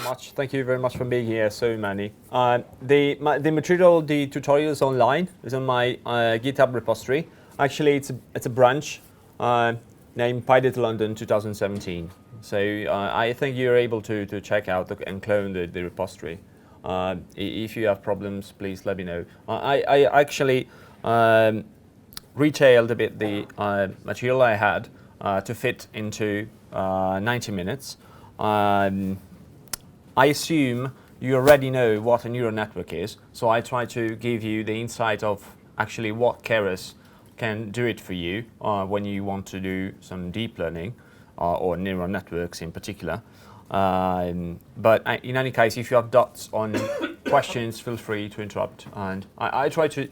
much. Thank you very much for being here, so many. The material, the tutorial is online. It's on my GitHub repository. Actually, it's a branch named PyData London 2017. So I think you're able to check out and clone the repository. If you have problems, please let me know. I actually retailed a bit the material I had to fit into 90 minutes. I assume you already know what a neural network is, so I try to give you the insight of actually what Keras can do it for you when you want to do some deep learning or neural networks in particular. But in any case, if you have dots on questions, feel free to interrupt. And I try to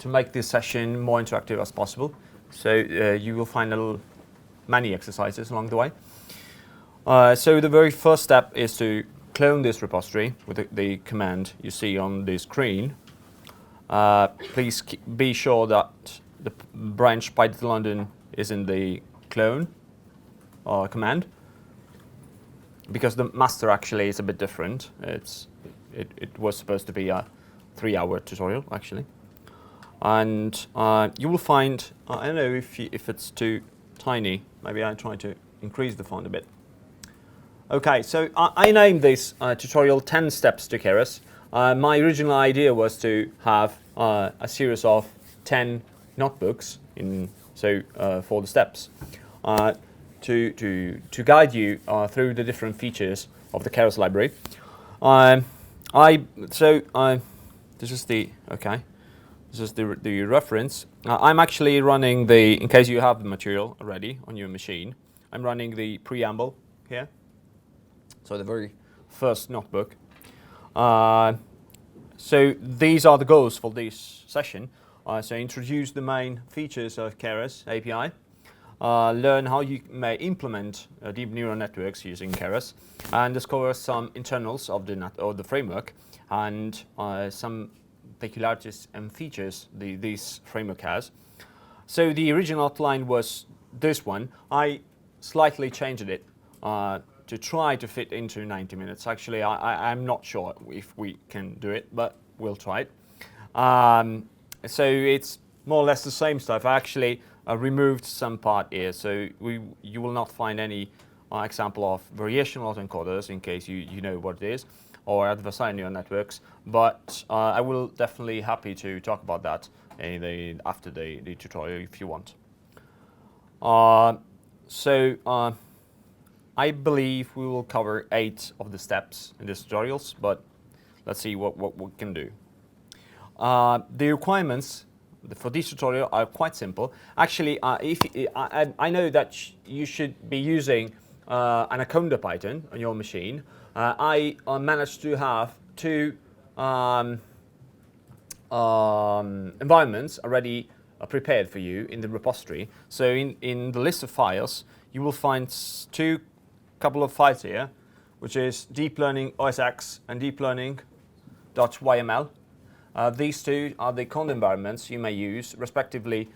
make this session more interactive as possible. So you will find many exercises along the way. So the very first step is to clone this repository with the command you see on the screen. Please be sure that the branch PyData London is in the clone command, because the master actually is a bit different. It was supposed to be a 3-hour tutorial actually, and you will find I don't know if it's too tiny. Maybe I try to increase the font a bit. Okay, so I named this tutorial 10 steps to Keras. My original idea was to have a series of 10 notebooks for the steps to guide you through the different features of the Keras library. This is the reference. I'm actually running in case you have the material already on your machine, I'm running the preamble here. So the very first notebook. So these are the goals for this session. So introduce the main features of Keras API. Learn how you may implement deep neural networks using Keras, and discover some internals of the framework and some peculiarities and features this framework has. So the original outline was this one. I slightly changed it to try to fit into 90 minutes. Actually, I'm not sure if we can do it, but we'll try it. So it's more or less the same stuff. I actually removed some part here, so you will not find any example of variational autoencoders in case you know what it is, or adversarial neural networks. But I will definitely happy to talk about that after the tutorial if you want. I believe we will cover 8 of the steps in these tutorials, but let's see what we can do. The requirements for this tutorial are quite simple. Actually, I know that you should be using Anaconda Python on your machine. I managed to have 2 environments already prepared for you in the repository. So in the list of files, you will find 2 couple of files here, which is deep learning OSX and deep learning.yml. These 2 are the conda environments you may use, respectively,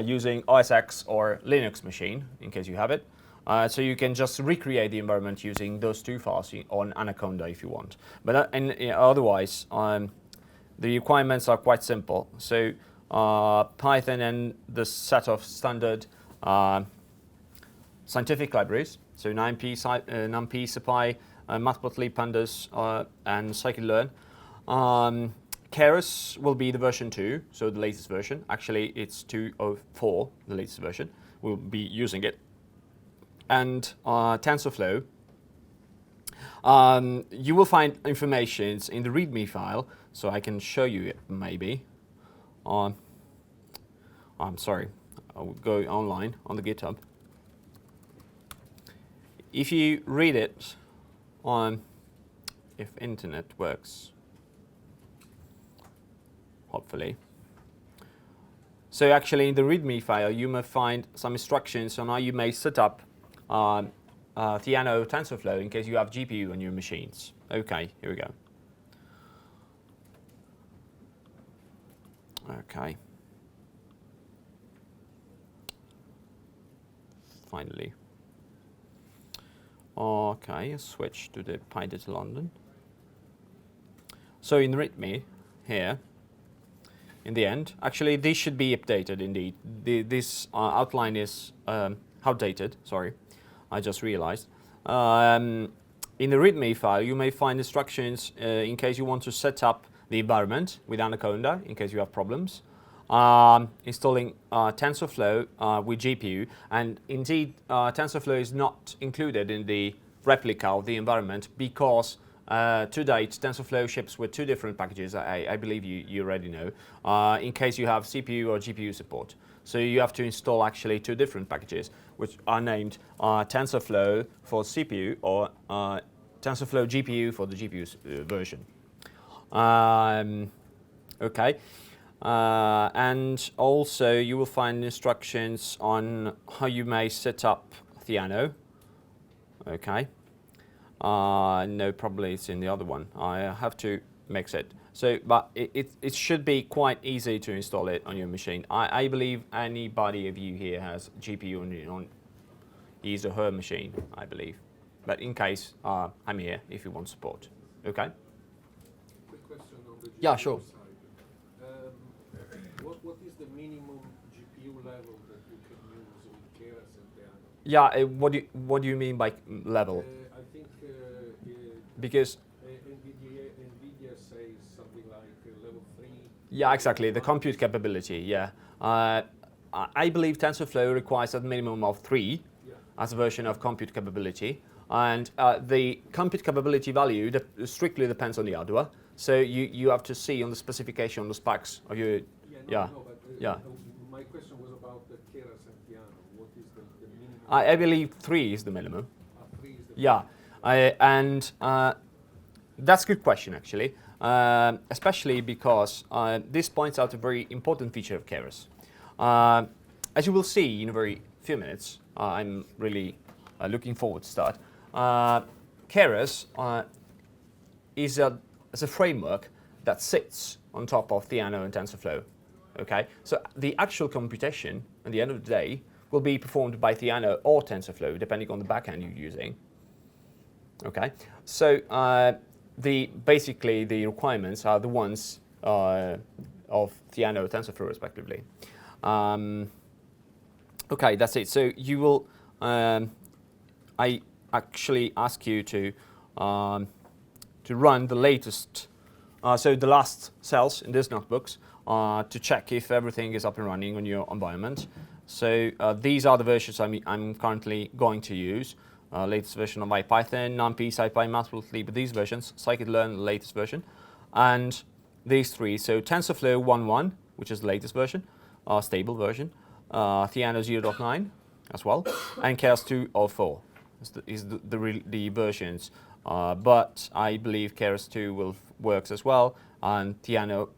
using OSX or Linux machine, in case you have it. So you can just recreate the environment using those 2 files on Anaconda if you want. But otherwise, the requirements are quite simple. So Python and the set of standard scientific libraries. So numpy, SciPy, Matplotlib, Pandas, and scikit-learn. Keras will be the version 2, so the latest version. Actually, it's 2.04, the latest version. We'll be using it. And TensorFlow. You will find information in the README file, so I can show you it maybe. I'm sorry, I will go online on the GitHub. If you read it if internet works, hopefully. So actually in the README file, you may find some instructions on how you may set up Theano TensorFlow in case you have GPU on your machines. Okay, here we go. Okay. Okay, switch to the PyData London. So in README here, in the end, actually this should be updated indeed. This outline is outdated, sorry, I just realized. In the README file, you may find instructions in case you want to set up the environment with Anaconda, in case you have problems. Installing TensorFlow with GPU, and indeed TensorFlow is not included in the replica of the environment because to date TensorFlow ships with two different packages. I believe you already know, in case you have CPU or GPU support. So you have to install actually two different packages which are named TensorFlow for CPU or TensorFlow GPU for the GPU version. Okay. And also you will find instructions on how you may set up Theano. Okay. No, probably it's in the other one. I have to mix it. So, but it should be quite easy to install it on your machine. I believe anybody of you here has GPU on his or her machine, I believe. But in case, I'm here if you want support. Okay? Quick question on the GPU yeah, sure. side. What is the minimum GPU level that you can use with Keras and Theano? Yeah, what do you mean by level? I think Because NVIDIA says something like level 3. yeah, exactly, the compute capability, yeah. I believe TensorFlow requires a minimum of 3 as a version of compute capability. And the compute capability value strictly depends on the hardware. So you have to see on the specification, on the specs of your... My question was about the Keras and Theano. What is the minimum? I believe 3 is the minimum. 3 is the Yeah, that's a good question actually, especially because this points out a very important feature of Keras. As you will see in a very few minutes, I'm really looking forward to start. Keras is a framework that sits on top of Theano and TensorFlow. Okay, so the actual computation at the end of the day will be performed by Theano or TensorFlow, depending on the backend you're using. Okay, so basically the requirements are the ones of Theano, TensorFlow, respectively. Okay, that's it. So you will, I actually ask you to run the latest, so the last cells in these notebooks to check if everything is up and running on your environment. So these are the versions I'm currently going to use. Latest version of IPython, numpy, SciPy, Matplotlib, but these versions, scikit-learn, the latest version. And these 3, so TensorFlow 1.1, which is the latest version, stable version, Theano 0.9 as well, and Keras 2.04 is the versions. But I believe Keras 2 works as well, and TensorFlow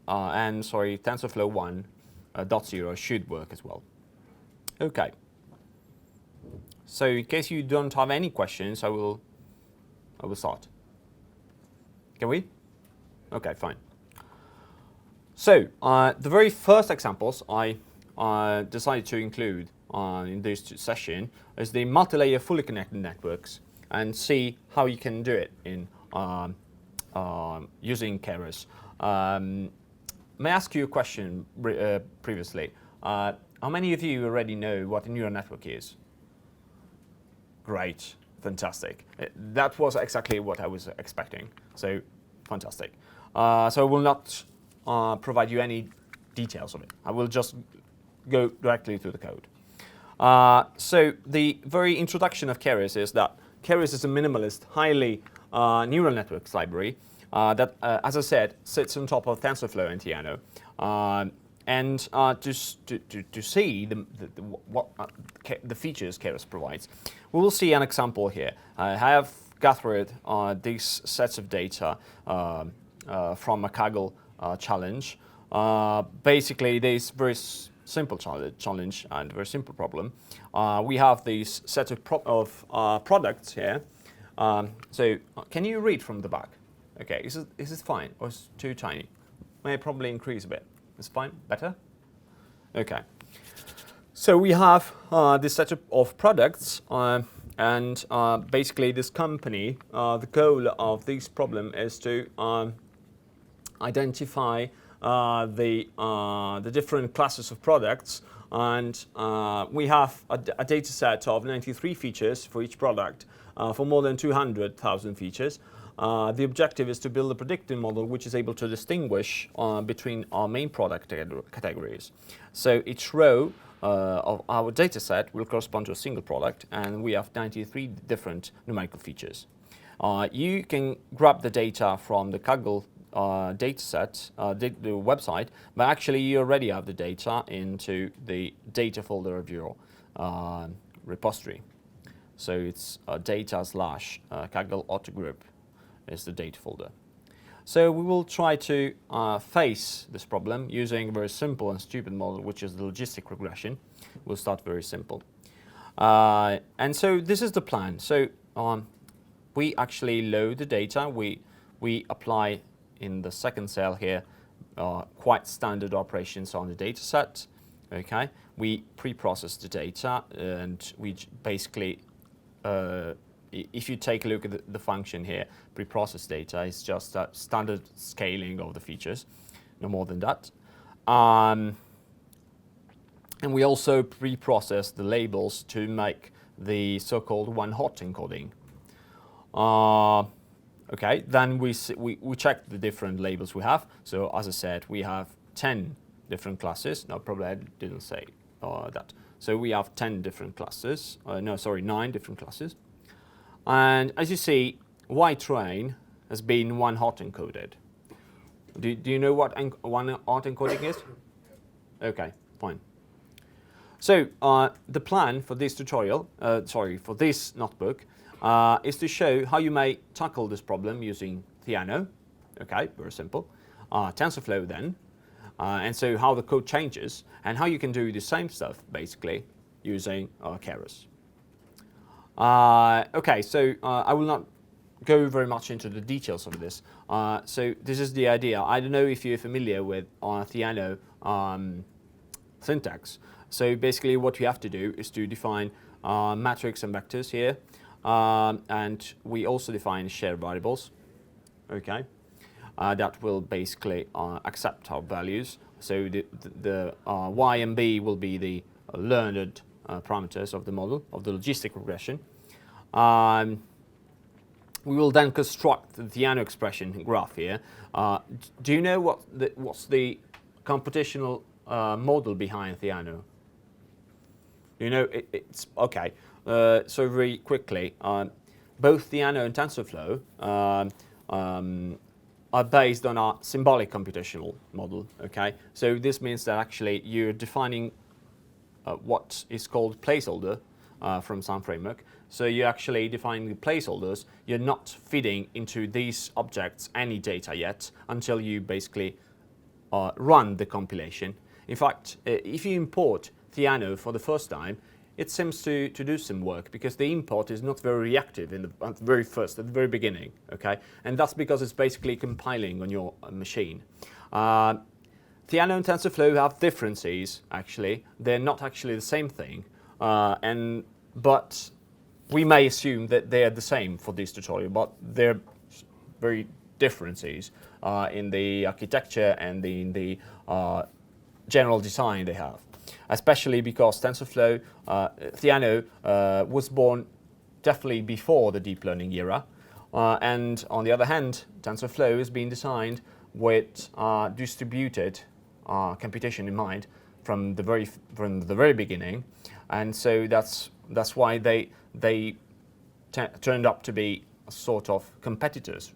1.0 should work as well. Okay. So in case you don't have any questions, I will start. Can we? Okay, fine. So the very first examples I decided to include in this session is the multi-layer fully connected networks, and see how you can do it in using Keras. May I ask you a question previously? How many of you already know what a neural network is? Great, fantastic. That was exactly what I was expecting, so fantastic. So I will not provide you any details of it. I will just go directly to the code. So the very introduction of Keras is that Keras is a minimalist, highly neural networks library that, as I said, sits on top of TensorFlow and Theano. And to see the features Keras provides, we will see an example here. I have gathered these sets of data from a Kaggle challenge. Basically, this very simple challenge and very simple problem. We have this set of products here. So can you read from the back? Okay, is this fine or is it too tiny? May I probably increase a bit? It's fine? Better? Okay. So we have this set of products, And basically this company, the goal of this problem is to identify the different classes of products, and we have a data set of 93 features for each product for more than 200,000 features. The objective is to build a predictive model which is able to distinguish between our main product categories. So each row of our data set will correspond to a single product, and we have 93 different numerical features. You can grab the data from the Kaggle dataset, the website, but actually you already have the data into the data folder of your repository. So it's data / Kaggle auto group is the data folder. So we will try to face this problem using a very simple and stupid model, which is the logistic regression. We'll start very simple. And so this is the plan. So we actually load the data. We apply in the second cell here quite standard operations on the data set. Okay, we pre-process the data, and we basically, if you take a look at the function here, pre-process data is just a standard scaling of the features, no more than that. And we also pre-process the labels to make the so-called one-hot encoding. Okay, then we check the different labels we have. So as I said, we have 10 different classes. No, probably I didn't say that. So we have 10 different classes. 9 different classes. And as you see, Y-train has been one-hot encoded. Do you know what one-hot encoding is? Okay, fine. So the plan for this tutorial, for this notebook, is to show how you may tackle this problem using Theano. Okay, very simple. TensorFlow then, and so how the code changes, and how you can do the same stuff basically using Keras. Okay, so I will not go very much into the details of this. So this is the idea. I don't know if you're familiar with Theano syntax. So basically what you have to do is to define matrix and vectors here. And we also define shared variables, okay, that will basically accept our values. So the y and b will be the learned parameters of the model, of the logistic regression. We will then construct the Theano expression graph here. Do you know what's the computational model behind Theano? You know, it's okay. So very quickly, both Theano and TensorFlow are based on a symbolic computational model. Okay, so this means that actually you're defining what is called placeholder from some framework. So you're actually defining the placeholders. You're not feeding into these objects any data yet until you basically run the compilation. In fact, if you import Theano for the first time, it seems to do some work because the import is not very reactive at the very beginning, okay? And that's because it's basically compiling on your machine. Theano and TensorFlow have differences, actually. They're not actually the same thing, but we may assume that they're the same for this tutorial, but they're very differences in the architecture and in the general design they have. Especially because TensorFlow, Theano was born definitely before the deep learning era, and on the other hand, TensorFlow is being designed with distributed computation in mind from the very beginning, and so that's why they turned up to be a sort of competitors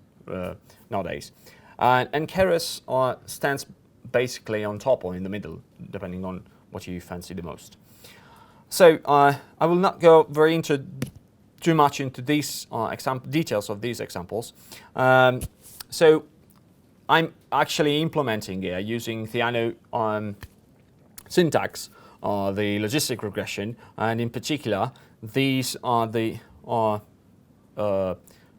nowadays, and Keras stands basically on top or in the middle, depending on what you fancy the most. So I will not go too much into these details of these examples. So I'm actually implementing here using Theano syntax, the logistic regression, and in particular, these are the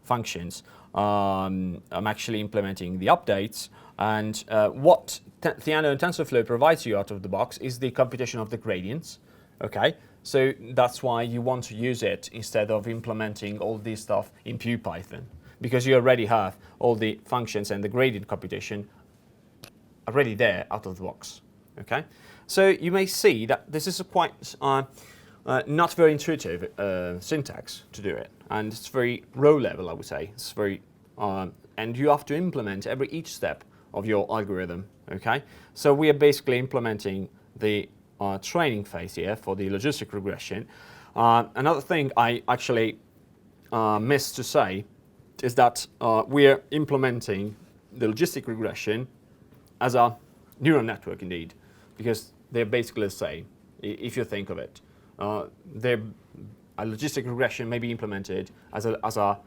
functions. I'm actually implementing the updates, and what Theano and TensorFlow provides you out of the box is the computation of the gradients. Okay, so that's why you want to use it instead of implementing all this stuff in PyPython, because you already have all the functions and the gradient computation already there out of the box. Okay, so you may see that this is a quite not very intuitive syntax to do it, and it's very row level, I would say. It's very and you have to implement each step of your algorithm. Okay, so we are basically implementing the training phase here for the logistic regression. Another thing I actually missed to say is that we are implementing the logistic regression as a neural network indeed, because they're basically the same if you think of it. A logistic regression may be implemented as a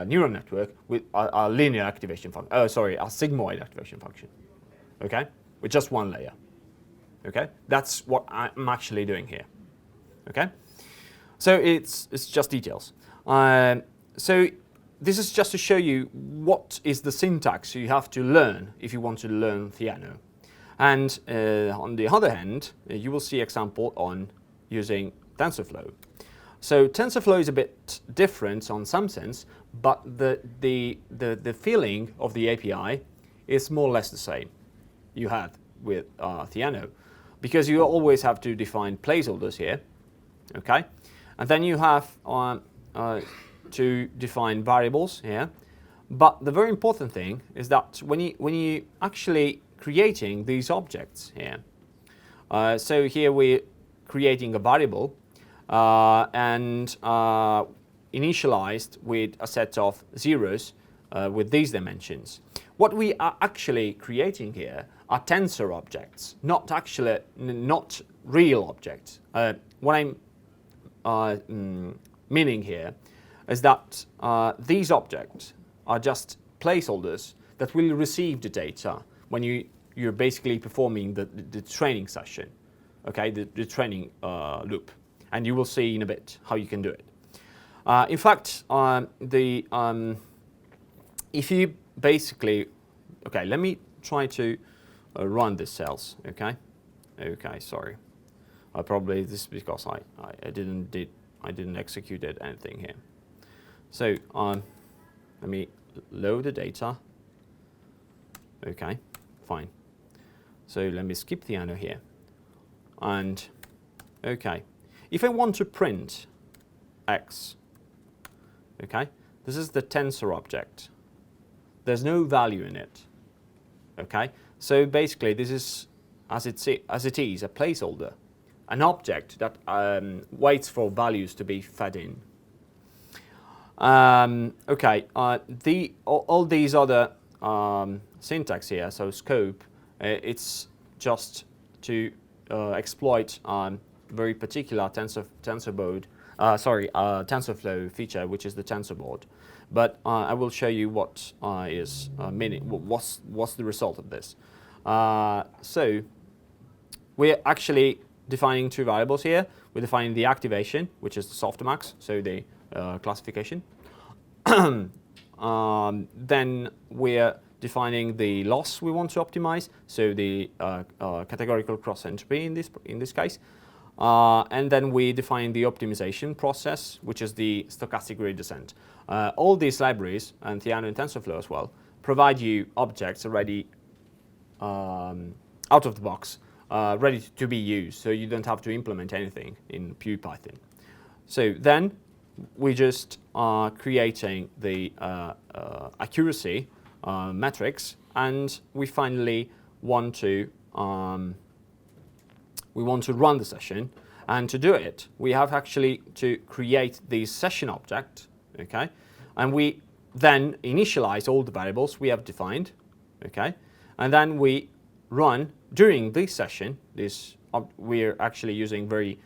neural network with a linear activation function. A sigmoid activation function. Okay, with just one layer. Okay, that's what I'm actually doing here. Okay, so it's just details. So this is just to show you what is the syntax you have to learn if you want to learn Theano. And on the other hand, you will see example on using TensorFlow. So TensorFlow is a bit different on some sense, but the feeling of the API is more or less the same you had with Theano, because you always have to define placeholders here, okay? And then you have to define variables here. But the very important thing is that when you actually creating these objects here, so here we're creating a variable and initialized with a set of zeros with these dimensions. What we are actually creating here are tensor objects, not real objects. What I'm meaning here is that these objects are just placeholders that will receive the data when you're basically performing the training session, okay, the training loop. And you will see in a bit how you can do it. In fact, if you basically, okay, let me try to run this cells, okay? Okay, sorry. Probably this is because I didn't execute anything here. So let me load the data. Okay, fine. So let me skip the arrow here. And okay, if I want to print x, okay, this is the tensor object. There's no value in it. Okay, so basically this is as it is a placeholder, an object that waits for values to be fed in. Okay, all these other syntax here, so scope, it's just to exploit very particular TensorFlow feature, which is the TensorBoard. But I will show you what what's the result of this. So we're actually defining two variables here. We're defining the activation, which is the softmax, so the classification. Then we're defining the loss we want to optimize, so the categorical cross entropy in this case. And then we define the optimization process, which is the stochastic gradient descent. All these libraries, and Theano and TensorFlow as well, provide you objects already out of the box, ready to be used, so you don't have to implement anything in PyPython. So then we just are creating the accuracy metrics, and we finally want to run the session. And to do it, we have actually to create the session object, okay? And we then initialize all the variables we have defined, okay? And then we run during this session. We're actually using very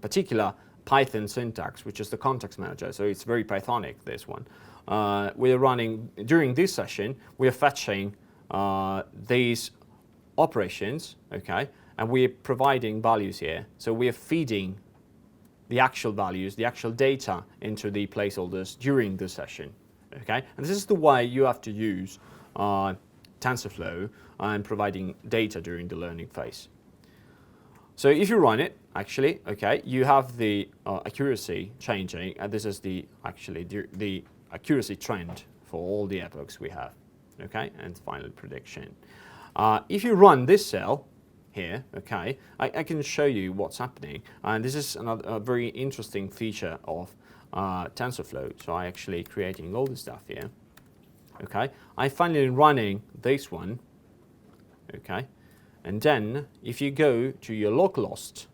particular Python syntax, which is the context manager. So it's very Pythonic, this one. We're running during this session. We're fetching these operations, okay, and we're providing values here. So we're feeding the actual values, the actual data into the placeholders during the session, okay. And this is the way you have to use TensorFlow and providing data during the learning phase. So if you run it, actually, okay, you have the accuracy changing, and this is the accuracy trend for all the epochs we have, okay, and final prediction. If you run this cell here, okay, I can show you what's happening, and this is a very interesting feature of TensorFlow. So I actually creating all this stuff here, okay. I finally running this one, okay, and then if you go to your localhost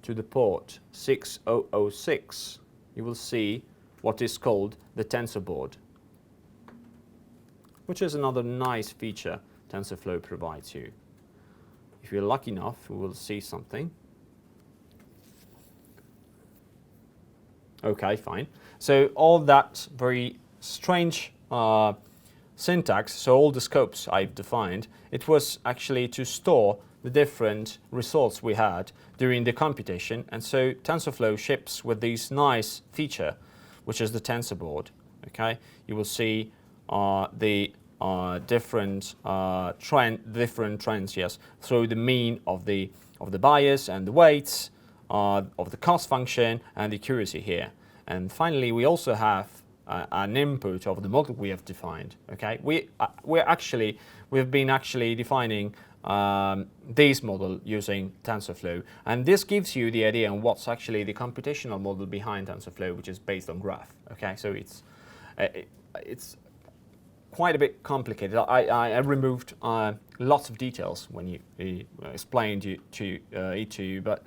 to the port 6006, you will see what is called the tensor board, which is another nice feature TensorFlow provides you. If you're lucky enough, we will see something. Okay, fine. So all that very strange syntax, so all the scopes I've defined, it was actually to store the different results we had during the computation. And so TensorFlow ships with this nice feature, which is the tensor board. Okay, you will see the different trends, yes, through the mean of the bias and the weights of the cost function and the accuracy here. And finally, we also have an input of the model we have defined. Okay, we've been actually defining this model using TensorFlow, and this gives you the idea on what's actually the computational model behind TensorFlow, which is based on graph. Okay, so it's quite a bit complicated. I removed lots of details when you explained it to you, but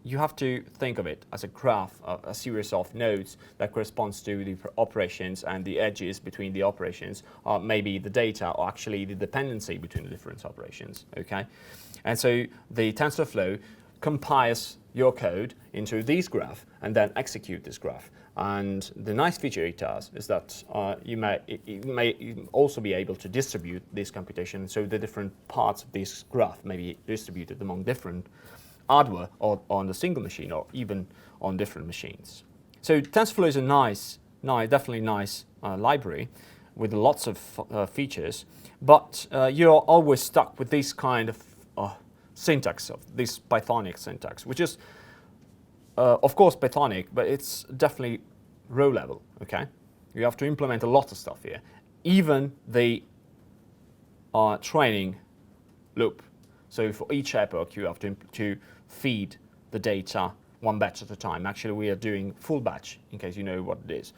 you have to think of it as a graph, a series of nodes that corresponds to the operations, and the edges between the operations are maybe the data or actually the dependency between the different operations. Okay, and so the TensorFlow compiles your code into this graph and then execute this graph. And the nice feature it does is that you may also be able to distribute this computation, so the different parts of this graph may be distributed among different hardware or on the single machine or even on different machines. So TensorFlow is a definitely nice library with lots of features, but you're always stuck with this kind of syntax, of this Pythonic syntax, which is of course Pythonic, but it's definitely row level. Okay, you have to implement a lot of stuff here, even the training loop. So for each epoch, you have to feed the data one batch at a time. Actually, we are doing full batch, in case you know what it is.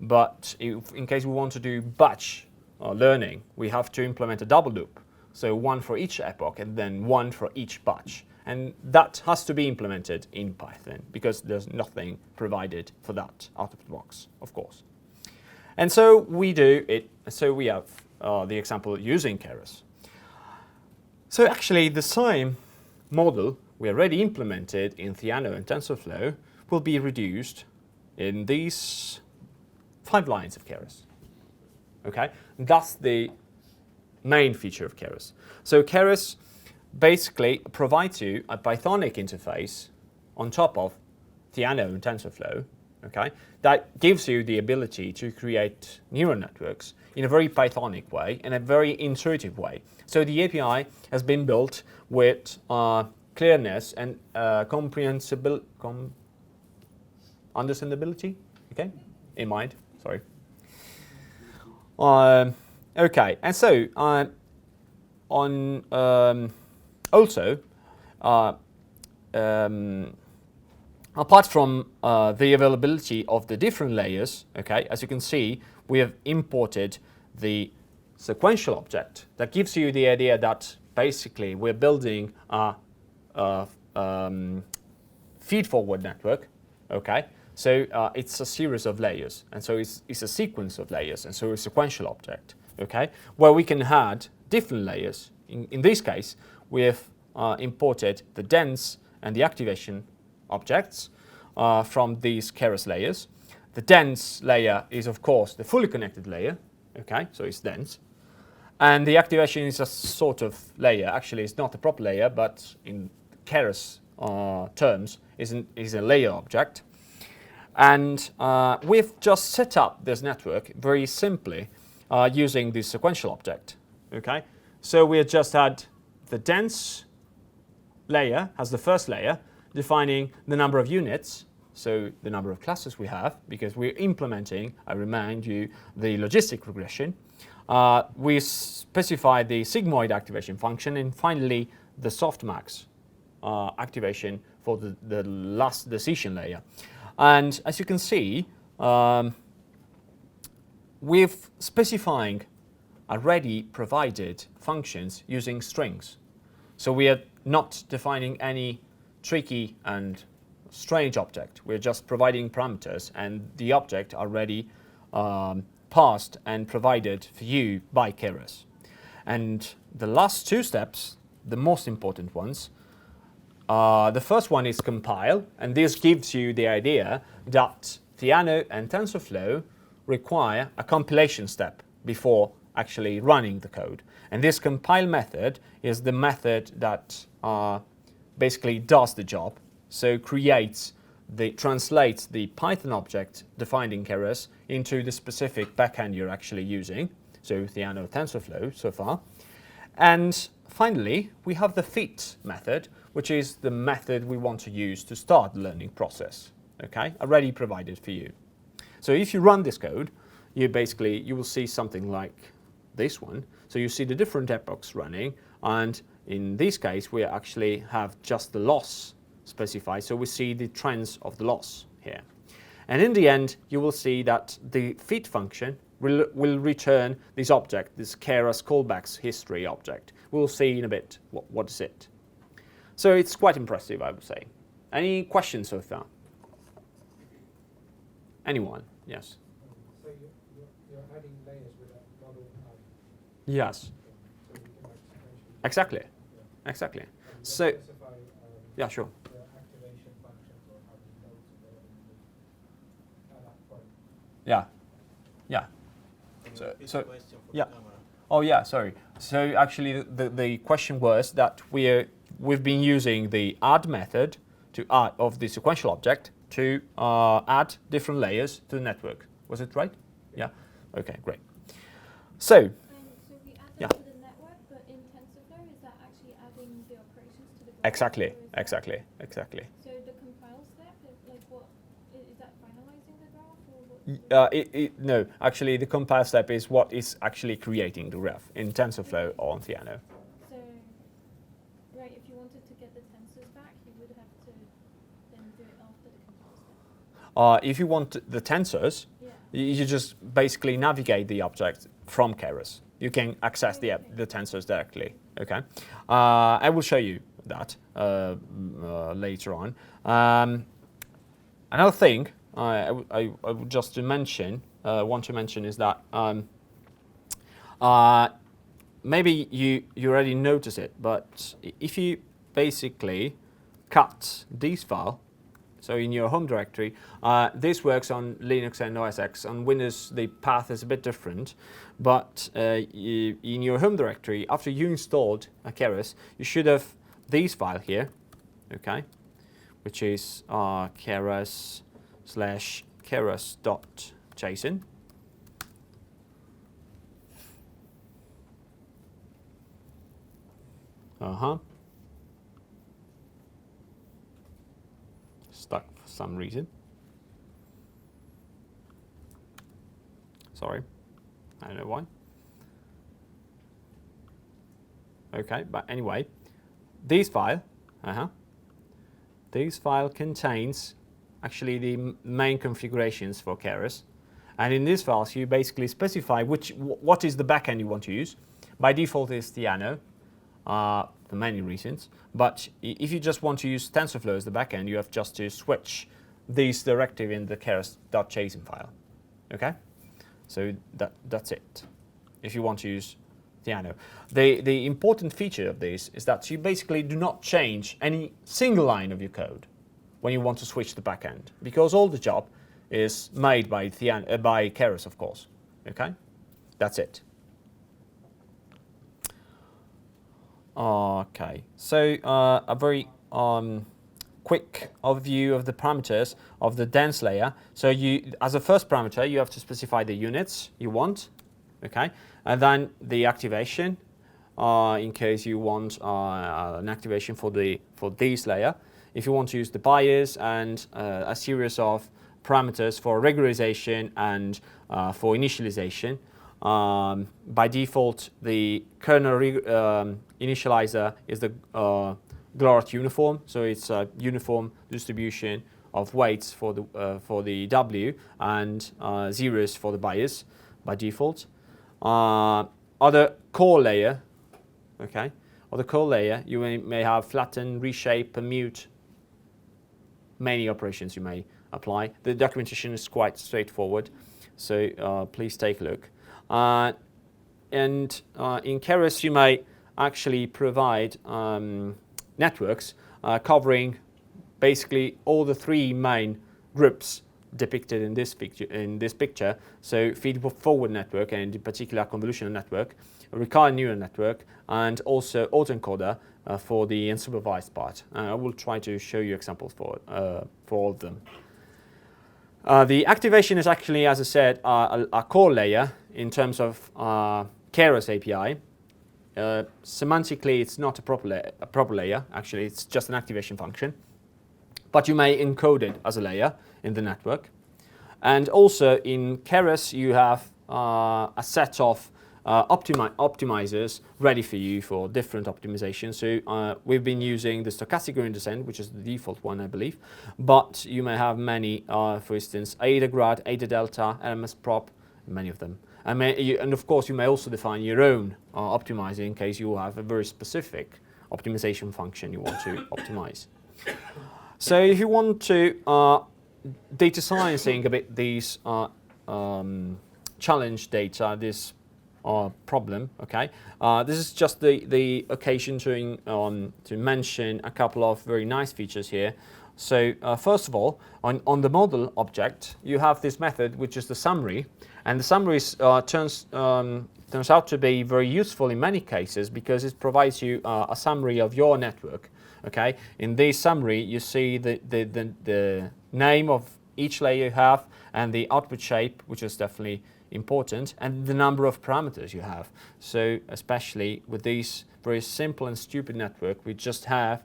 But in case we want to do batch learning, we have to implement a double loop. So one for each epoch and then one for each batch. And that has to be implemented in Python because there's nothing provided for that out of the box, of course. And so we do it. So we have the example using Keras. So actually the same model we already implemented in Theano and TensorFlow will be reduced in these 5 lines of Keras. Okay, and that's the main feature of Keras. So Keras basically provides you a Pythonic interface on top of Theano and TensorFlow. Okay, that gives you the ability to create neural networks in a very Pythonic way, in a very intuitive way. So the API has been built with clearness and understandability, okay, in mind. Sorry. Okay, and so also apart from the availability of the different layers, okay, as you can see, we have imported the sequential object that gives you the idea that basically we're building a feed-forward network, okay? So it's a series of layers, and so it's a sequence of layers, and so a sequential object, okay? Where we can add different layers. In this case, we have imported the dense and the activation objects from these Keras layers. The dense layer is, of course, the fully connected layer, okay? So it's dense. And the activation is a sort of layer. Actually, it's not a proper layer, but in Keras terms, is a layer object. And we've just set up this network very simply using this sequential object. Okay, so we have just had the dense layer has the first layer defining the number of units, so the number of classes we have, because we're implementing, I remind you, the logistic regression. We specify the sigmoid activation function, and finally the softmax activation for the last decision layer. And as you can see, we're specifying already provided functions using strings. So we are not defining any tricky and strange object. We're just providing parameters, and the object already passed and provided for you by Keras. And the last two steps, the most important ones, the first one is compile, and this gives you the idea that Theano and TensorFlow require a compilation step before actually running the code. And this compile method is the method that basically does the job. So translates the Python object defined in Keras into the specific backend you're actually using. So Theano, TensorFlow so far. And finally, we have the fit method, which is the method we want to use to start the learning process. Okay, already provided for you. So if you run this code, you will see something like this one. So you see the different epochs running, and in this case, we actually have just the loss specified. So we see the trends of the loss here. And in the end, you will see that the fit function will return this object, this Keras callbacks history object. We'll see in a bit what is it. So it's quite impressive, I would say. Any questions so far? Anyone? Yes. So you're adding layers with a model. Yes. So we can actually Exactly. Yeah. Exactly. And you So specify, yeah, sure. the activation functions or how many nodes are there at that point. Yeah. Yeah. Can So- you repeat so- the question for yeah. the camera? Oh yeah, sorry. So actually the question was that we've been using the add method to add of the sequential object to add different layers to the network. Was it right? Yeah. Okay, great. So So we add them Yeah. to the network, but in TensorFlow, is that actually adding the operations to the graph? exactly, or is that- exactly. So the compile step, like what, is that finalizing the graph or what? No, actually the compile step is what is actually creating the graph in TensorFlow or on Theano. So, right, if you wanted to get the tensors back, you would have to then do it after the compile step. If you want the tensors, Yeah. you just basically navigate the object from Keras. You can access Okay. the tensors directly. Okay, I will show you that later on. Another thing I would just want to mention is that maybe you already noticed it, but if you basically cut this file, so in your home directory, this works on Linux and OS X. On Windows, the path is a bit different, but in your home directory, after you installed Keras, you should have this file here, okay, which is keras/keras.json. Stuck for some reason. Sorry, I don't know why. Okay, but anyway, this file contains actually the main configurations for Keras, and in these files you basically specify what is the backend you want to use. By default, it's Theano. For many reasons, but if you just want to use TensorFlow as the backend, you have just to switch this directive in the keras.json file. Okay, so that's it. If you want to use Theano, the important feature of this is that you basically do not change any single line of your code when you want to switch the backend, because all the job is made by Keras, of course. Okay, that's it. Okay, so a very quick overview of the parameters of the dense layer. So as a first parameter, you have to specify the units you want, okay, and then the activation, in case you want an activation for this layer. If you want to use the bias and a series of parameters for regularization and for initialization. By default, the kernel initializer is the Glart uniform, so it's a uniform distribution of weights for the W and zeros for the bias by default. Other core layer, okay, other core layer, you may have flatten, reshape, permute, many operations you may apply. The documentation is quite straightforward, so please take a look. And in Keras, you may actually provide networks covering basically all the three main groups depicted in this picture. So feed-forward network, and in particular convolutional network, a recurrent neural network, and also autoencoder for the unsupervised part. I will try to show you examples for all of them. The activation is actually, as I said, a core layer in terms of Keras API. Semantically, it's not a proper layer. Actually, it's just an activation function. But you may encode it as a layer in the network. And also in Keras, you have a set of optimizers ready for you for different optimizations. So we've been using the stochastic gradient descent, which is the default one, I believe. But you may have many, for instance, ADA grad, ADA delta, LMS prop, many of them. And of course, you may also define your own optimizer in case you have a very specific optimization function you want to optimize. So if you want to data sciencing a bit these challenge data, this problem, okay? This is just the occasion to mention a couple of very nice features here. So first of all, on the model object, you have this method which is the summary, and the summary turns out to be very useful in many cases because it provides you a summary of your network. Okay, in this summary, you see the name of each layer you have and the output shape, which is definitely important, and the number of parameters you have. So especially with this very simple and stupid network, we just have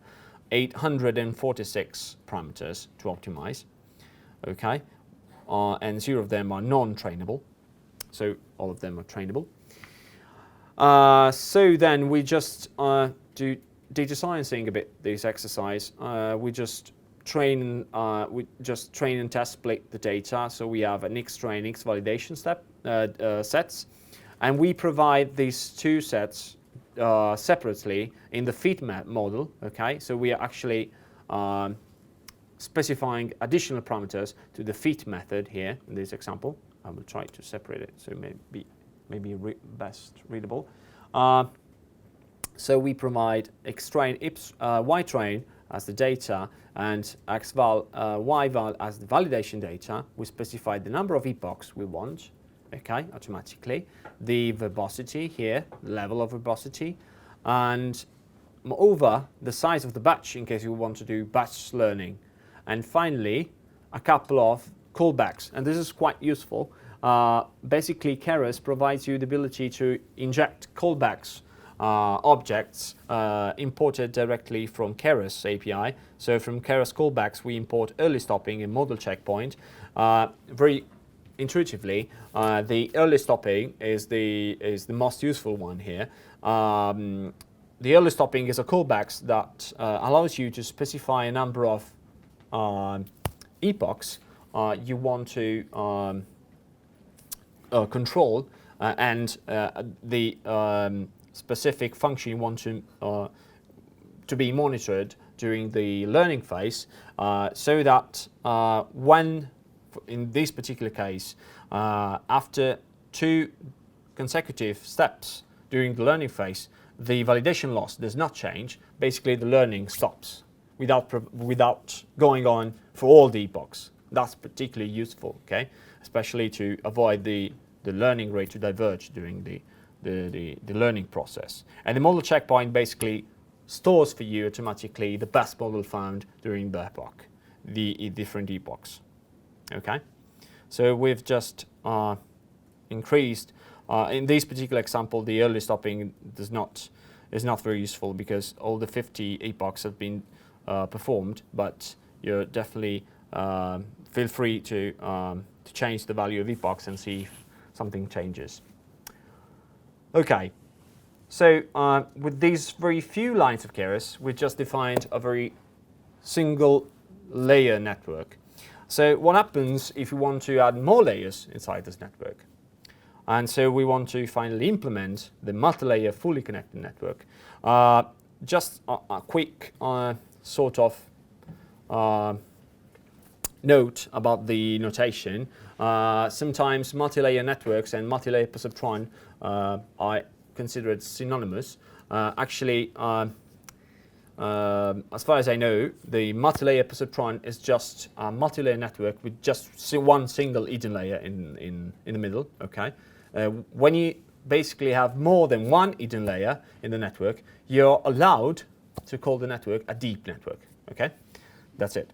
846 parameters to optimize. Okay, and 0 of them are non-trainable. So all of them are trainable. So then we just do data sciencing a bit this exercise. We just train and test split the data. So we have an X train, X validation sets, and we provide these two sets separately in the fit map model. Okay, so we are actually specifying additional parameters to the fit method here in this example. I will try to separate it so maybe best readable. So we provide xtrain, ytrain as the data, and xval, yval as the validation data. We specify the number of epochs we want, okay, automatically, the verbosity here, level of verbosity, and moreover, the size of the batch in case you want to do batch learning. And finally, a couple of callbacks, and this is quite useful. Basically, Keras provides you the ability to inject callbacks objects imported directly from Keras API. So from Keras callbacks, we import early stopping and model checkpoint. Very intuitively, the early stopping is the most useful one here. The early stopping is a callbacks that allows you to specify a number of epochs you want to control and the specific function you want to be monitored during the learning phase, so that when, in this particular case, after 2 consecutive steps during the learning phase, the validation loss does not change. Basically, the learning stops without going on for all the epochs. That's particularly useful, okay, especially to avoid the learning rate to diverge during the learning process. And the model checkpoint basically stores for you automatically the best model found during the epoch, the different epochs. Okay, so we've just increased In this particular example, the early stopping is not very useful because all the 50 epochs have been performed, but you definitely feel free to change the value of epochs and see if something changes. Okay, so with these very few lines of Keras, we just defined a very single layer network. So what happens if we want to add more layers inside this network? And so we want to finally implement the multi-layer fully connected network. Just a quick sort of note about the notation. Sometimes multi-layer networks and multi-layer perceptron are considered synonymous. Actually, as far as I know, the multi-layer perceptron is just a multi-layer network with just one single hidden layer in the middle. Okay, when you basically have more than one hidden layer in the network, you're allowed to call the network a deep network. Okay, that's it.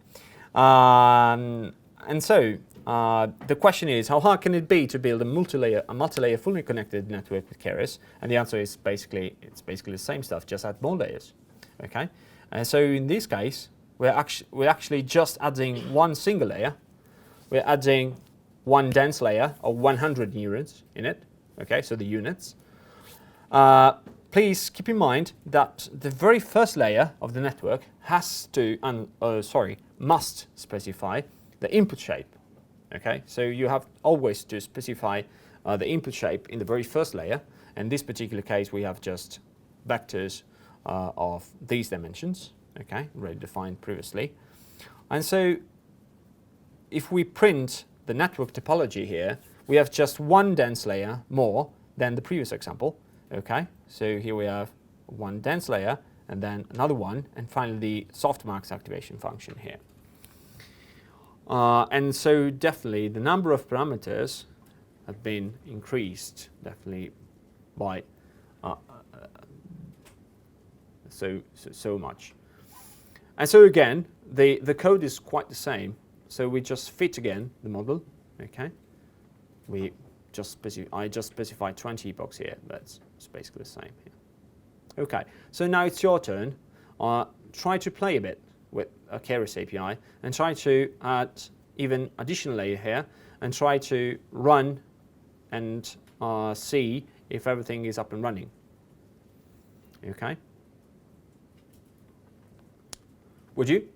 And so the question is, how hard can it be to build a multi-layer fully connected network with Keras? And the answer is it's basically the same stuff, just add more layers. Okay, and so in this case, we're actually just adding one single layer. We're adding one dense layer of 100 neurons in it. Okay, so the units. Please keep in mind that the very first layer of the network must specify the input shape. Okay, so you have always to specify the input shape in the very first layer. In this particular case, we have just vectors of these dimensions, okay, already defined previously. And so if we print the network topology here, we have just one dense layer more than the previous example, okay? So here we have one dense layer and then another one, and finally the softmax activation function here. And so definitely the number of parameters have been increased definitely by so much. And so again, the code is quite the same. So we just fit again the model. Okay, I just specified 20 epochs here, but it's basically the same here. Okay, so now it's your turn. Try to play a bit with a Keras API and try to add even additional layer here and try to run and see if everything is up and running. Okay. Would you?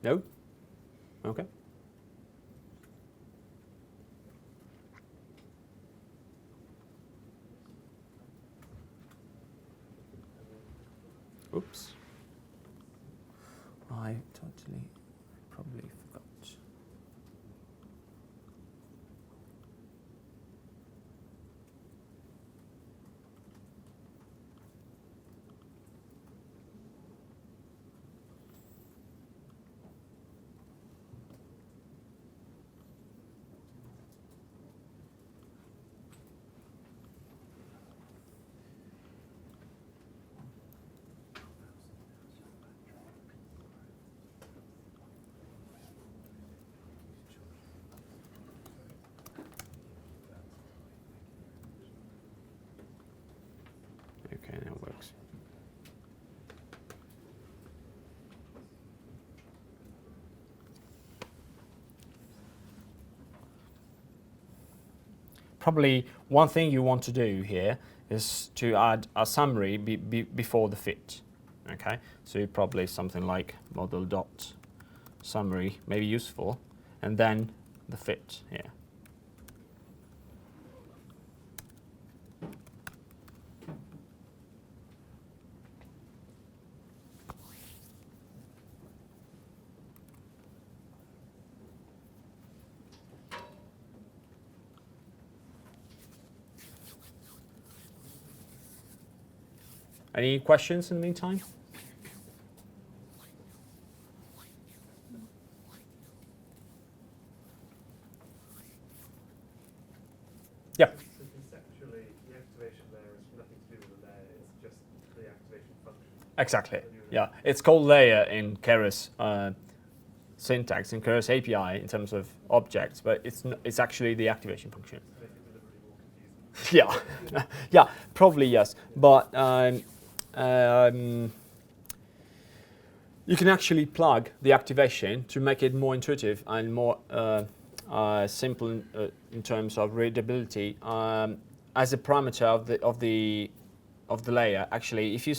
No? Okay. Oops. I probably forgot. Okay, now it works. Probably one thing you want to do here is to add a summary before the fit. Okay, so probably something like model.summary may be useful, and then the fit here. Any questions in the meantime? Yeah. So conceptually, the activation layer is nothing to do with the layer, it's just the activation function. Exactly. Yeah, it's called layer in Keras syntax in Keras API in terms of objects, but it's actually the activation function. Make it deliberately more confusing. Yeah, yeah, probably yes, but you can actually plug the activation to make it more intuitive and more simple in terms of readability as a parameter of the layer. Actually, if you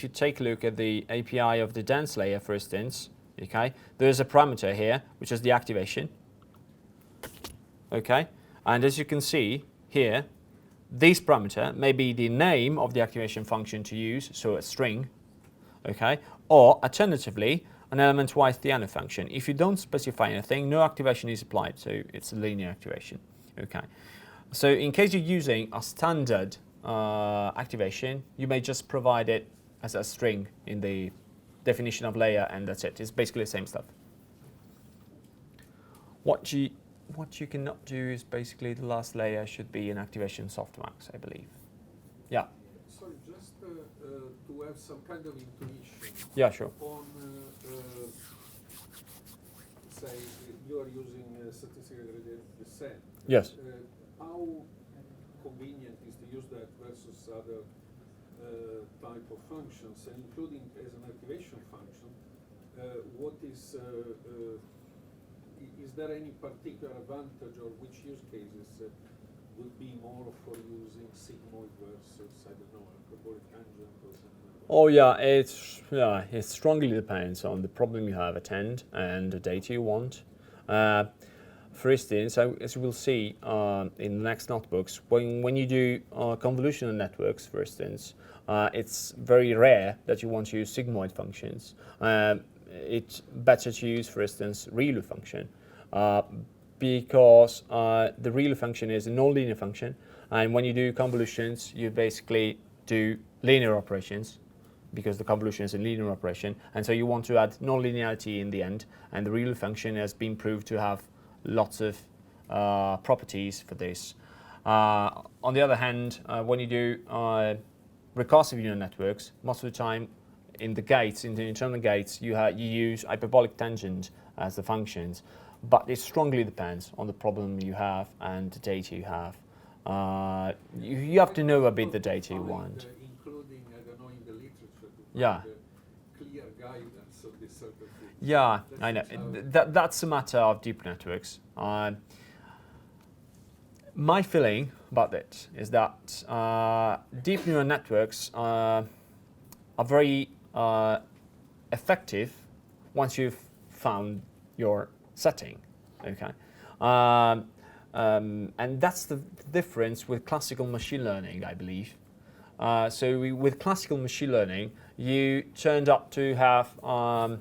take a look at the API of the dance layer, for instance, okay, there's a parameter here which is the activation. Okay, and as you can see here, this parameter may be the name of the activation function to use, so a string. Okay, or alternatively, an element-wise Theano function. If you don't specify anything, no activation is applied, so it's a linear activation. Okay, so in case you're using a standard activation, you may just provide it as a string in the definition of layer, and that's it. It's basically the same stuff. What you cannot do is basically the last layer should be an activation softmax, I believe. Yeah. Sorry, just to have some kind of intuition. Yeah, sure. On, say, you are using statistical gradient descent. Yes. How convenient is to use that versus other type of functions, and including as an activation function? What is there any particular advantage, or which use cases would be more for using sigmoid versus, I don't know, hyperbolic tangent or something like that? Oh yeah, it strongly depends on the problem you have at hand and the data you want. For instance, as you will see in the next notebooks, when you do convolutional networks, for instance, it's very rare that you want to use sigmoid functions. It's better to use, for instance, ReLU function, because the ReLU function is a nonlinear function, and when you do convolutions, you basically do linear operations, because the convolution is a linear operation, and so you want to add nonlinearity in the end, and the ReLU function has been proved to have lots of properties for this. On the other hand, when you do recursive neural networks, most of the time in the gates, in the internal gates, you use hyperbolic tangent as the functions, but it strongly depends on the problem you have and the data you have. You have to know a bit the data you want. Including, I don't know, in the literature, to Yeah. find clear guidance of this sort of thing. Yeah, I know. That's a matter of deep networks. My feeling about it is that deep neural networks are very effective once you've found your setting. Okay, and that's the difference with classical machine learning, I believe. With classical machine learning, you turned up to have a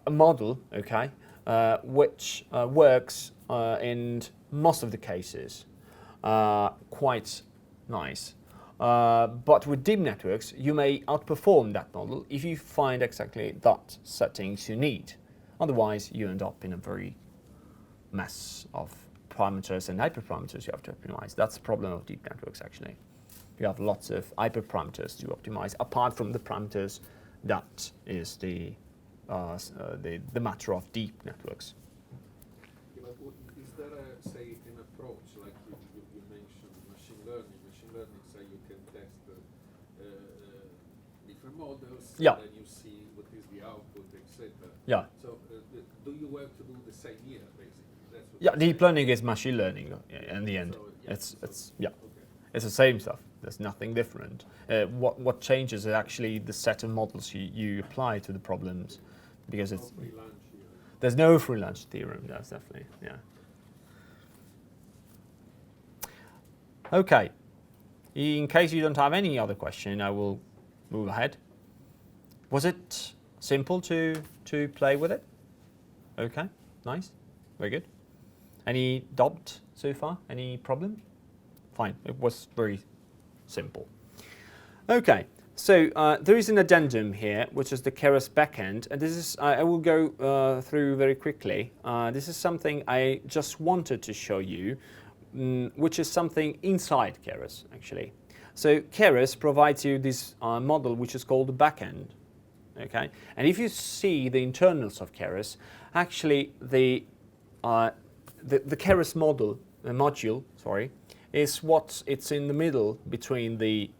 model, okay, which works in most of the cases quite nice. But with deep networks, you may outperform that model if you find exactly that settings you need. Otherwise, you end up in a very mess of parameters and hyperparameters you have to optimize. That's the problem of deep networks, actually. You have lots of hyperparameters to optimize, apart from the parameters. That is the matter of deep networks. Yeah, but is there say, an approach, like you mentioned machine learning? Machine learning, say you can test different models, Yeah. and then you see what is the output, etc. Yeah. So do you have to do the same here, basically? That's what Yeah, you're deep saying. learning is machine learning in the end. So, It's yeah. Okay. It's the same stuff. There's nothing different. What changes is actually the set of models you apply to the problems, because No it's free lunch here. there's no free lunch theorem. That's definitely yeah. Okay. In case you don't have any other question, I will move ahead. Was it simple to play with it? Okay. Nice. Very good. Any doubt so far? Any problem? Fine. It was very simple. Okay, so there is an addendum here, which is the Keras backend, and this is I will go through very quickly. This is something I just wanted to show you, which is something inside Keras, actually. So Keras provides you this model, which is called the backend. Okay, and if you see the internals of Keras, actually the Keras module, is it's in the middle between the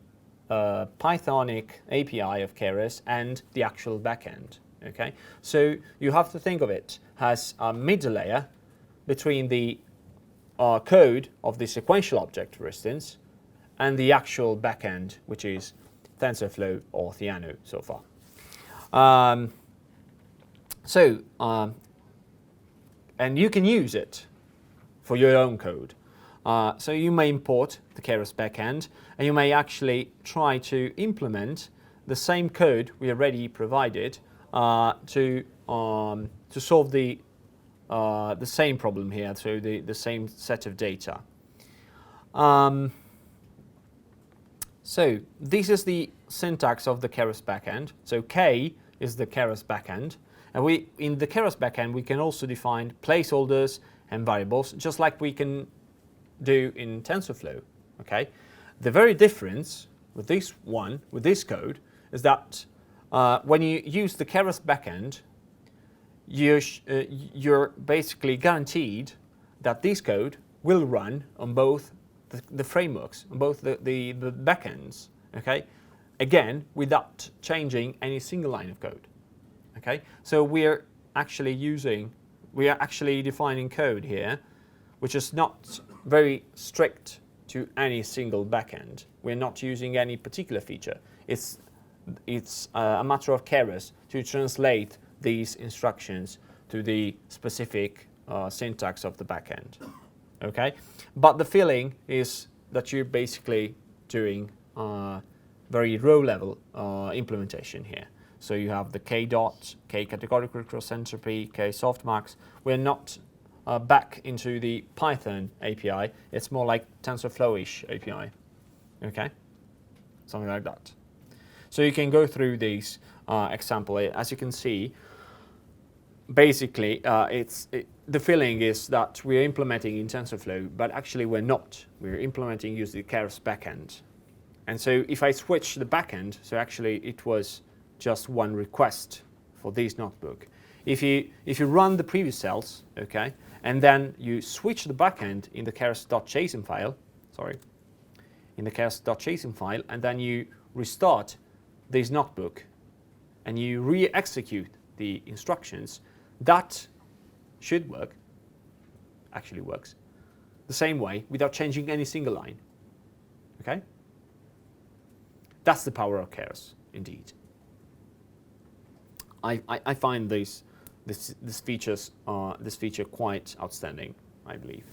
Pythonic API of Keras and the actual backend. Okay, so you have to think of it as a middle layer between the code of the sequential object, for instance, and the actual backend, which is TensorFlow or Theano so far. And you can use it for your own code. So you may import the Keras backend, and you may actually try to implement the same code we already provided to solve the same problem here, so the same set of data. So this is the syntax of the Keras backend. So K is the Keras backend, and in the Keras backend we can also define placeholders and variables, just like we can do in TensorFlow. Okay, the very difference with this code is that when you use the Keras backend, you're basically guaranteed that this code will run on both the frameworks, on both the backends. Okay, again without changing any single line of code. Okay, so we are actually defining code here, which is not very strict to any single backend. We're not using any particular feature. It's a matter of Keras to translate these instructions to the specific syntax of the backend. Okay, but the feeling is that you're basically doing very row-level implementation here. So you have the K dot, K categorical cross entropy, K softmax. We're not back into the Python API. It's more like TensorFlow-ish API. Okay, something like that. So you can go through these example. As you can see, basically the feeling is that we're implementing in TensorFlow, but actually we're not. We're implementing using the Keras backend. And so if I switch the backend, so actually it was just one request for this notebook. If you run the previous cells, okay, and then you switch the backend in the keras.json file, and then you restart this notebook and you re-execute the instructions, that should work, actually works, the same way without changing any single line. Okay? That's the power of Keras, indeed. I find this feature quite outstanding, I believe,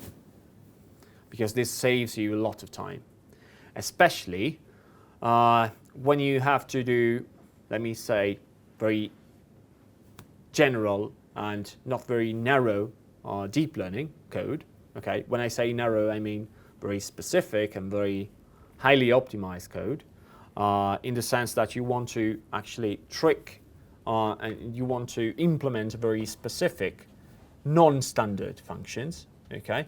because this saves you a lot of time, especially when you have to do, let me say, very general and not very narrow deep learning code. Okay, when I say narrow, I mean very specific and very highly optimized code, in the sense that you want to actually trick and you want to implement very specific non-standard functions. Okay,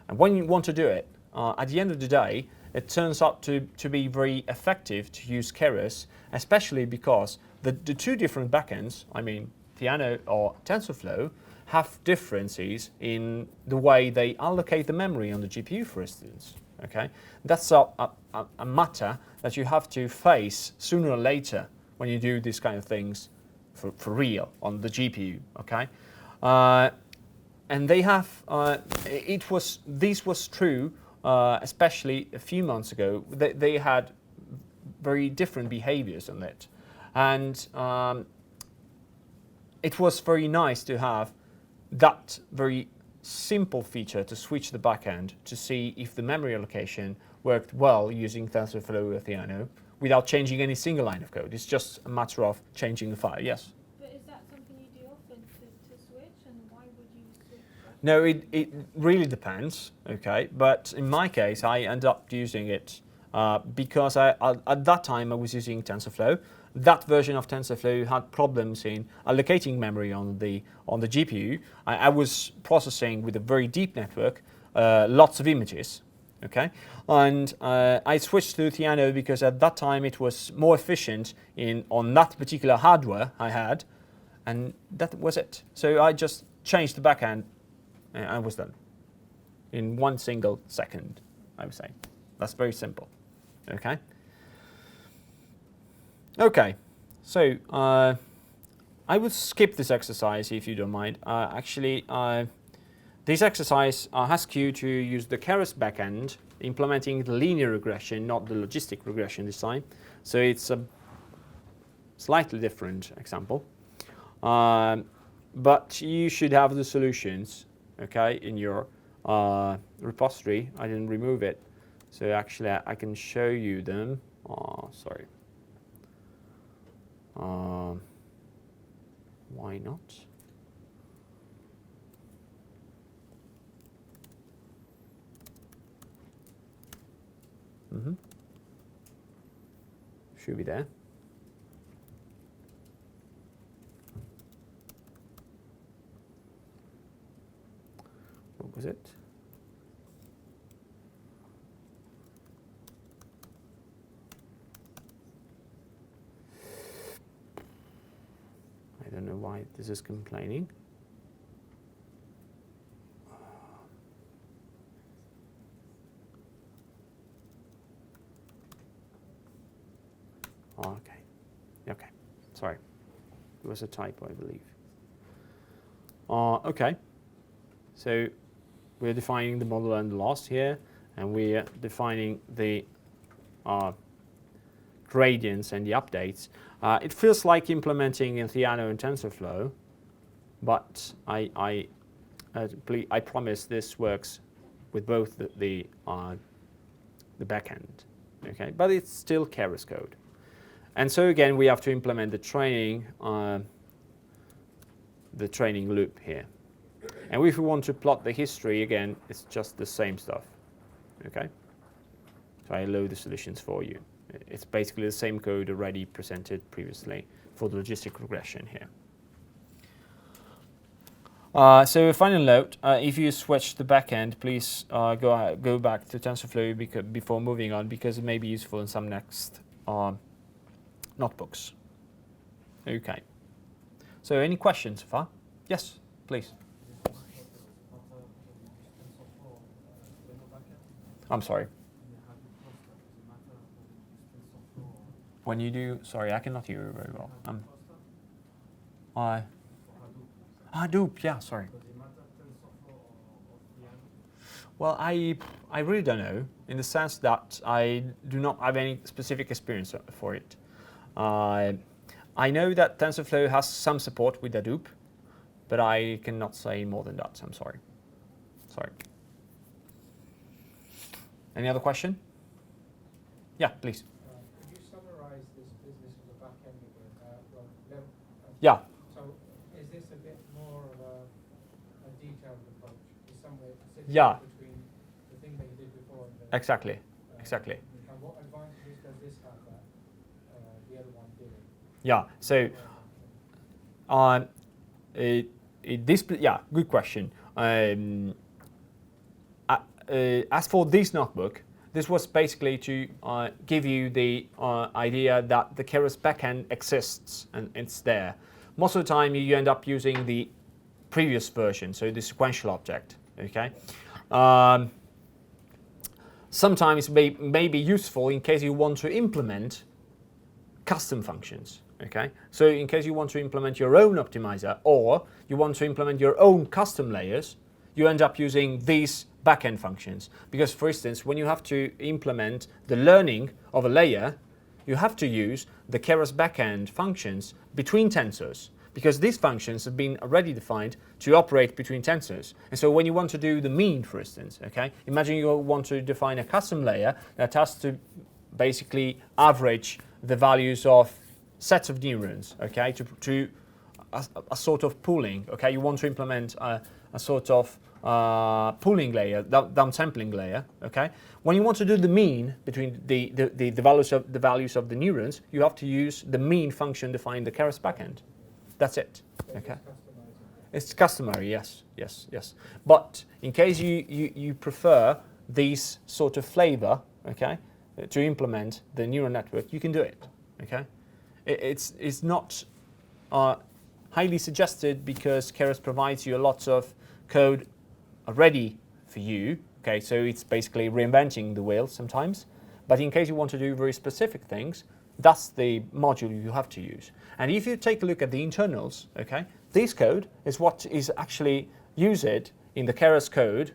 and when you want to do it, at the end of the day, it turns out to be very effective to use Keras, especially because the two different backends, I mean Theano or TensorFlow, have differences in the way they allocate the memory on the GPU, for instance. Okay, that's a matter that you have to face sooner or later when you do these kind of things for real on the GPU. Okay, and they have this was true especially a few months ago. They had very different behaviors on it, and it was very nice to have that very simple feature to switch the backend to see if the memory allocation worked well using TensorFlow or Theano without changing any single line of code. It's just a matter of changing the file. Yes? But is that something you do often to switch, and why would you switch? No, it really depends, okay? But in my case, I end up using it because at that time I was using TensorFlow. That version of TensorFlow had problems in allocating memory on the GPU. I was processing with a very deep network, lots of images, Okay, and I switched to Theano because at that time it was more efficient on that particular hardware I had, and that was it. So I just changed the backend and I was done in 1 single second, I would say. That's very simple. Okay. Okay, so I would skip this exercise if you don't mind. This exercise asks you to use the Keras backend, implementing the linear regression, not the logistic regression this time. So it's a slightly different example. But you should have the solutions, okay, in your repository. I didn't remove it. So actually I can show you them. Oh, sorry. Why not? Should be there. What was it? I don't know why this is complaining. Okay. Okay. Sorry. It was a typo, I believe. Okay. So we're defining the model and the loss here, and we're defining the gradients and the updates. It feels like implementing in Theano and TensorFlow, but I promise this works with both the backend. Okay, but it's still Keras code. And so again, we have to implement the training loop here. And if we want to plot the history, again, it's just the same stuff. Okay? So I load the solutions for you. It's basically the same code already presented previously for the logistic regression here. So a final note, if you switch the backend, please go back to TensorFlow before moving on, because it may be useful in some next notebooks. Okay. So any questions so far? Yes, please. I'm sorry. When you do, sorry, I cannot hear you very well. Hadoop, yeah, sorry. Well, I really don't know, in the sense that I do not have any specific experience for it. I know that TensorFlow has some support with Hadoop, but I cannot say more than that. I'm sorry. Sorry. Any other question? Yeah, please. Could you summarize this business of the backend again? Yeah. So is this a bit more of a detailed approach? In some way, Yeah. between the thing that you did before and Exactly. Exactly. And what advantages does this have that the other one didn't? Yeah. So, good question. As for this notebook, this was basically to give you the idea that the Keras backend exists and it's there. Most of the time, you end up using the previous version, so the sequential object. Okay. Sometimes it may be useful in case you want to implement custom functions. Okay, so in case you want to implement your own optimizer or you want to implement your own custom layers, you end up using these backend functions. Because, for instance, when you have to implement the learning of a layer, you have to use the Keras backend functions between tensors, because these functions have been already defined to operate between tensors. And so when you want to do the mean, for instance, okay, imagine you want to define a custom layer that has to basically average the values of sets of neurons, okay, to a sort of pooling, okay. You want to implement a sort of pooling layer, downsampling layer, okay. When you want to do the mean between the values of the neurons, you have to use the mean function defined in the Keras backend. That's it, okay. It's customary, yes. But in case you prefer this sort of flavor, okay, to implement the neural network, you can do it, okay? It's not highly suggested because Keras provides you a lot of code ready for you, okay, so it's basically reinventing the wheel sometimes, but in case you want to do very specific things, that's the module you have to use. And if you take a look at the internals, okay, this code is what is actually used in the Keras code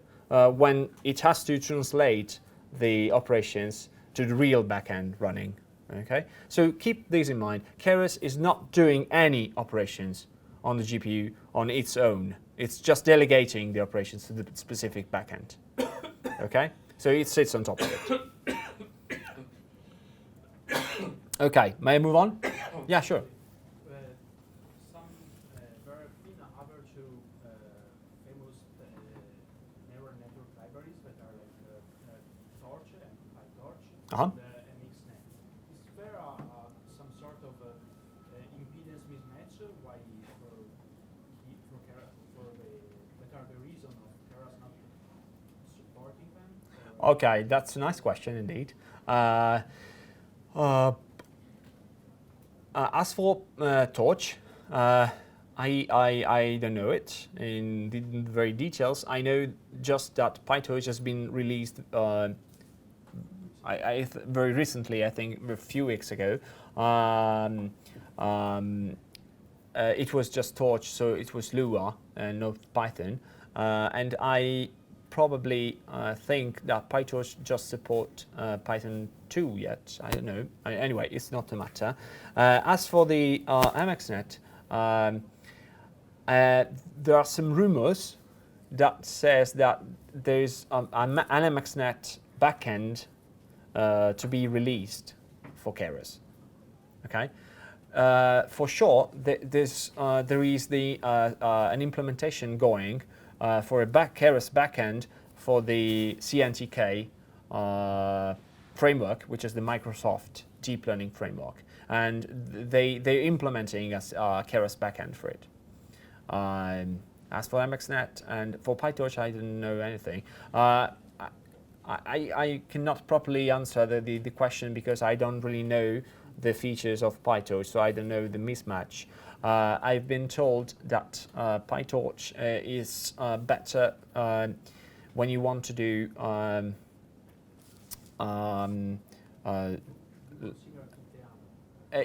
when it has to translate the operations to the real backend running. Okay, so keep this in mind. Keras is not doing any operations on the GPU on its own. It's just delegating the operations to the specific backend. Okay, so it sits on top of it. Okay, may I move on? Yeah, sure. There have been other two famous neural network libraries that are like Torch and PyTorch. Uh-huh. MXNet. Is there some sort of impedance mismatch? Why what are the reasons of Keras not supporting them? Okay, that's a nice question indeed. As for Torch, I don't know it in the very details. I know just that PyTorch has been released very recently, I think a few weeks ago. It was just Torch, so it was Lua and not Python. And I probably think that PyTorch just support Python 2 yet. I don't know. Anyway, it's not a matter. As for the MXNet, there are some rumors that says that there's an MXNet backend to be released for Keras. Okay. For sure, there is an implementation going for a Keras backend for the CNTK framework, which is the Microsoft deep learning framework, and they're implementing a Keras backend for it. As for MXNet and for PyTorch, I didn't know anything. I cannot properly answer the question because I don't really know the features of PyTorch, so I don't know the mismatch. I've been told that PyTorch is better when you want to do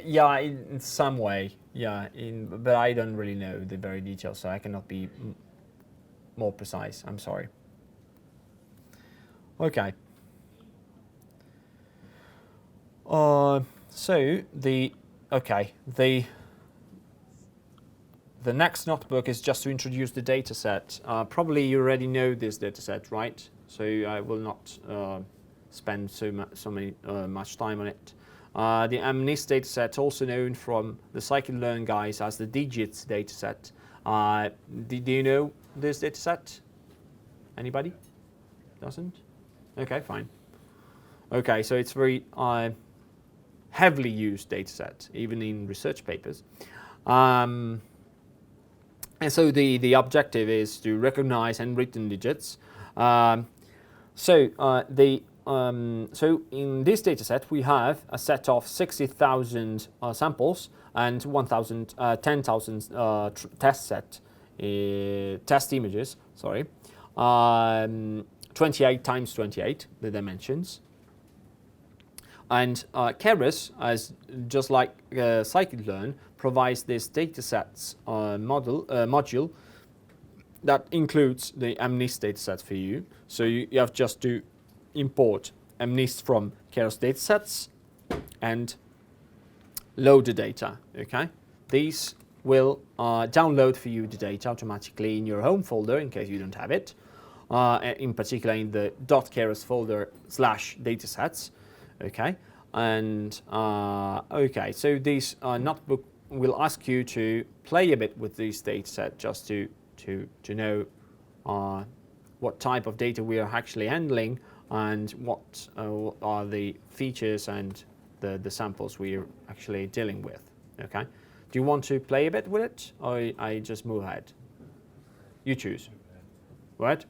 yeah, in some way, yeah, but I don't really know the very details, so I cannot be more precise. I'm sorry. Okay. So the next notebook is just to introduce the dataset. Probably you already know this dataset, right? So I will not spend much time on it. The MNIST dataset, also known from the scikit-learn guys as the digits dataset. Do you know this dataset? Anybody? Doesn't? Okay, fine. Okay, so it's very heavily used dataset, even in research papers. And so the objective is to recognize handwritten digits. So in this dataset, we have a set of 60,000 samples and 10,000 test images. Sorry, 28 times 28, the dimensions. And Keras, just like scikit-learn, provides this datasets module that includes the MNIST dataset for you. So you have just to import MNIST from Keras datasets and load the data. Okay, these will download for you the data automatically in your home folder in case you don't have it. In particular, in the .keras folder /datasets. Okay, and okay, so this notebook will ask you to play a bit with this dataset just to know what type of data we are actually handling and what are the features and the samples we are actually dealing with. Okay, do you want to play a bit with it, or I just move ahead? You choose. Right?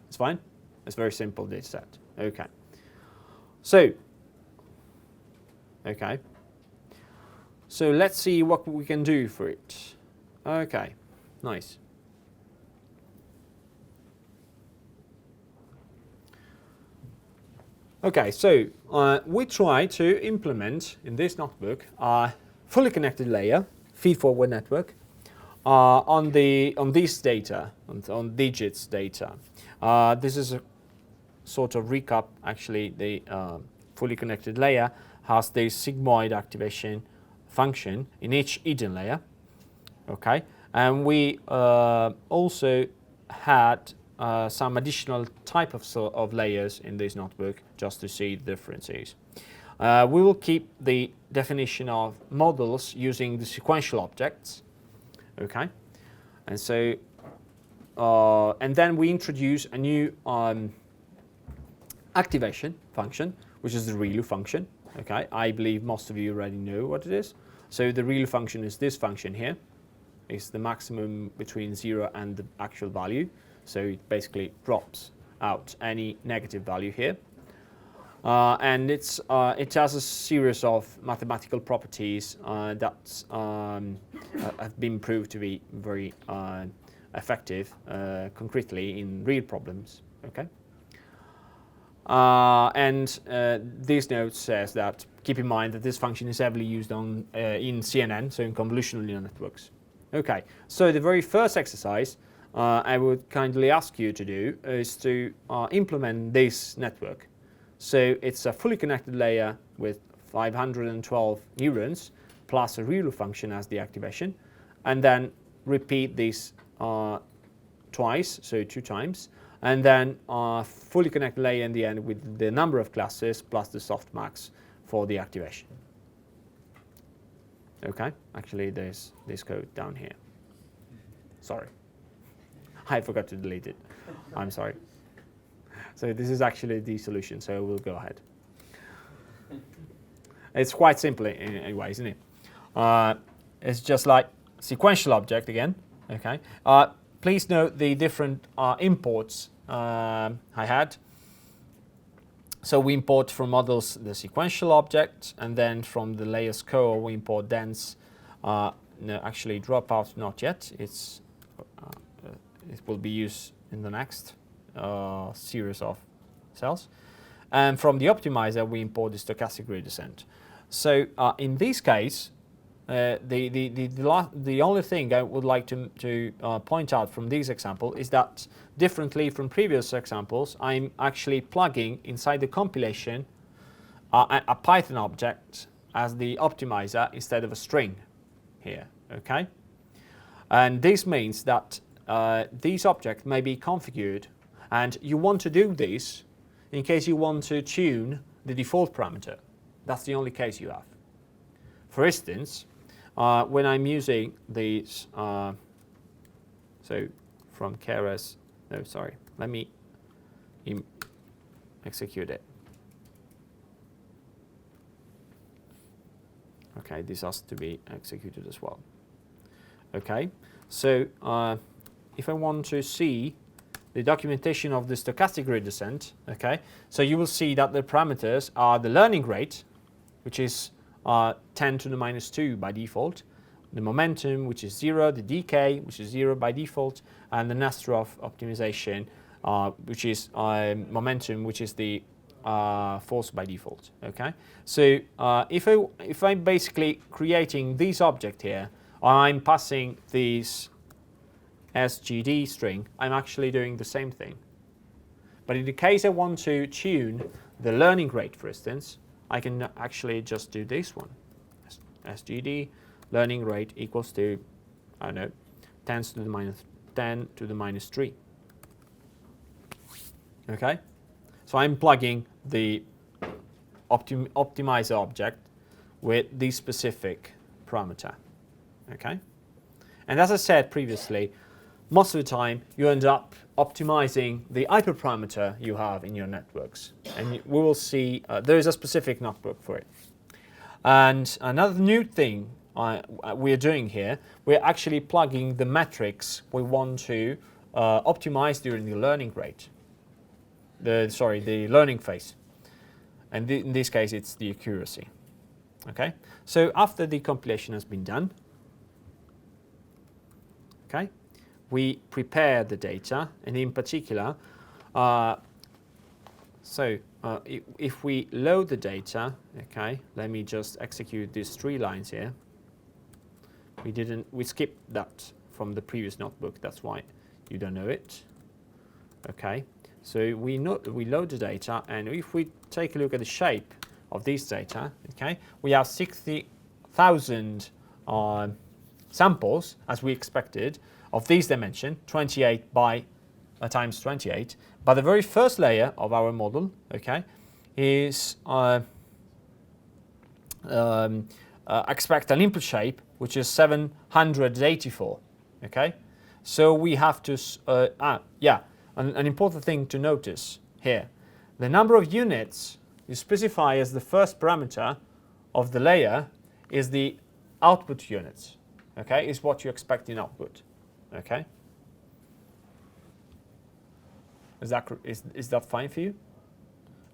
It's fine. It's a very simple data set. Okay. So, okay. So let's see what we can do for it. Okay, nice. Okay, so we try to implement in this notebook a fully connected layer, feed-forward network, on this data, on digits data. This is a sort of recap. Actually, the fully connected layer has the sigmoid activation function in each hidden layer. Okay, and we also had some additional type of layers in this notebook just to see the differences. We will keep the definition of models using the sequential objects. Okay, and so and then we introduce a new activation function, which is the ReLU function. Okay, I believe most of you already know what it is. So the ReLU function is this function here. It's the maximum between 0 and the actual value. So it basically drops out any negative value here. And it has a series of mathematical properties that have been proved to be very effective concretely in real problems. Okay. And this note says that keep in mind that this function is heavily used on in CNN, so in convolutional neural networks. Okay, so the very first exercise I would kindly ask you to do is to implement this network. So it's a fully connected layer with 512 neurons plus a ReLU function as the activation, and then repeat this twice, so 2 times, and then fully connected layer in the end with the number of classes plus the softmax for the activation. Okay, actually there's this code down here. Sorry, I forgot to delete it. I'm sorry. So this is actually the solution, so we'll go ahead. It's quite simple anyway, isn't it? It's just like sequential object again. Okay. Please note the different imports I had. So we import from models the sequential object, and then from the layers core we import dense. No, actually dropout not yet. It will be used in the next series of cells. And from the optimizer we import the stochastic gradient descent. So in this case, the only thing I would like to point out from this example is that differently from previous examples, I'm actually plugging inside the compilation a Python object as the optimizer instead of a string here. Okay, and this means that this object may be configured, and you want to do this in case you want to tune the default parameter. That's the only case you have. For instance, when I'm using these, so from Keras, no, sorry, let me execute it. Okay, this has to be executed as well. Okay, so if I want to see the documentation of the stochastic gradient descent, okay, so you will see that the parameters are the learning rate, which is 10 to the minus 2 by default, the momentum, which is 0, the decay, which is 0 by default, and the Nesterov optimization, which is momentum, which is the false by default. Okay, so if I'm basically creating this object here, I'm passing this SGD string, I'm actually doing the same thing. But in the case I want to tune the learning rate, for instance, I can actually just do this one. SGD learning rate equals to, I don't know, 10 to the minus 10 to the minus 3. Okay, so I'm plugging the optimizer object with this specific parameter. Okay, and as I said previously, most of the time you end up optimizing the hyperparameter you have in your networks, and we will see there is a specific notebook for it. And another new thing we're doing here, we're actually plugging the metrics we want to optimize during the learning rate. the learning phase. And in this case, it's the accuracy. Okay. So after the compilation has been done, okay, we prepare the data, and in particular, if we load the data, okay, let me just execute these 3 lines here. We skipped that from the previous notebook, that's why you don't know it. Okay, so we load the data, and if we take a look at the shape of this data, okay, we have 60,000 samples, as we expected, of this dimension, 28 by times 28. But the very first layer of our model, okay, is expect an input shape which is 784. Okay, so we have to an important thing to notice here: the number of units you specify as the first parameter of the layer is the output units. Okay, is what you expect in output. Okay. Is that fine for you?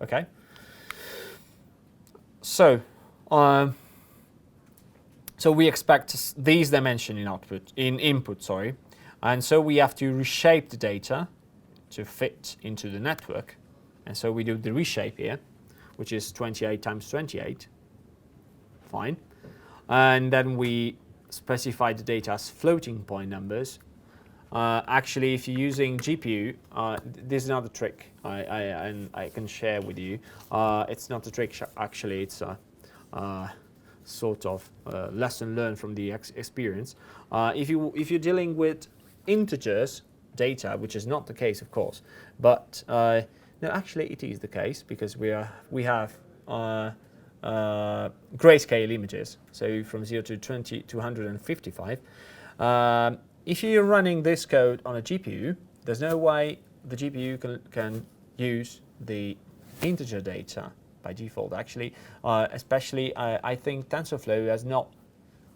Okay. So, so we expect these dimension in input, sorry, and so we have to reshape the data to fit into the network, and so we do the reshape here, which is 28 times 28. Fine, and then we specify the data as floating point numbers. Actually, if you're using GPU, this is another trick I can share with you. It's not a trick, actually, it's a sort of lesson learned from the experience. If you're dealing with integers data, which is not the case, of course, but no, actually it is the case, because we have grayscale images, so from 0 to 255. If you're running this code on a GPU, there's no way the GPU can use the integer data by default. Actually, especially I think TensorFlow has not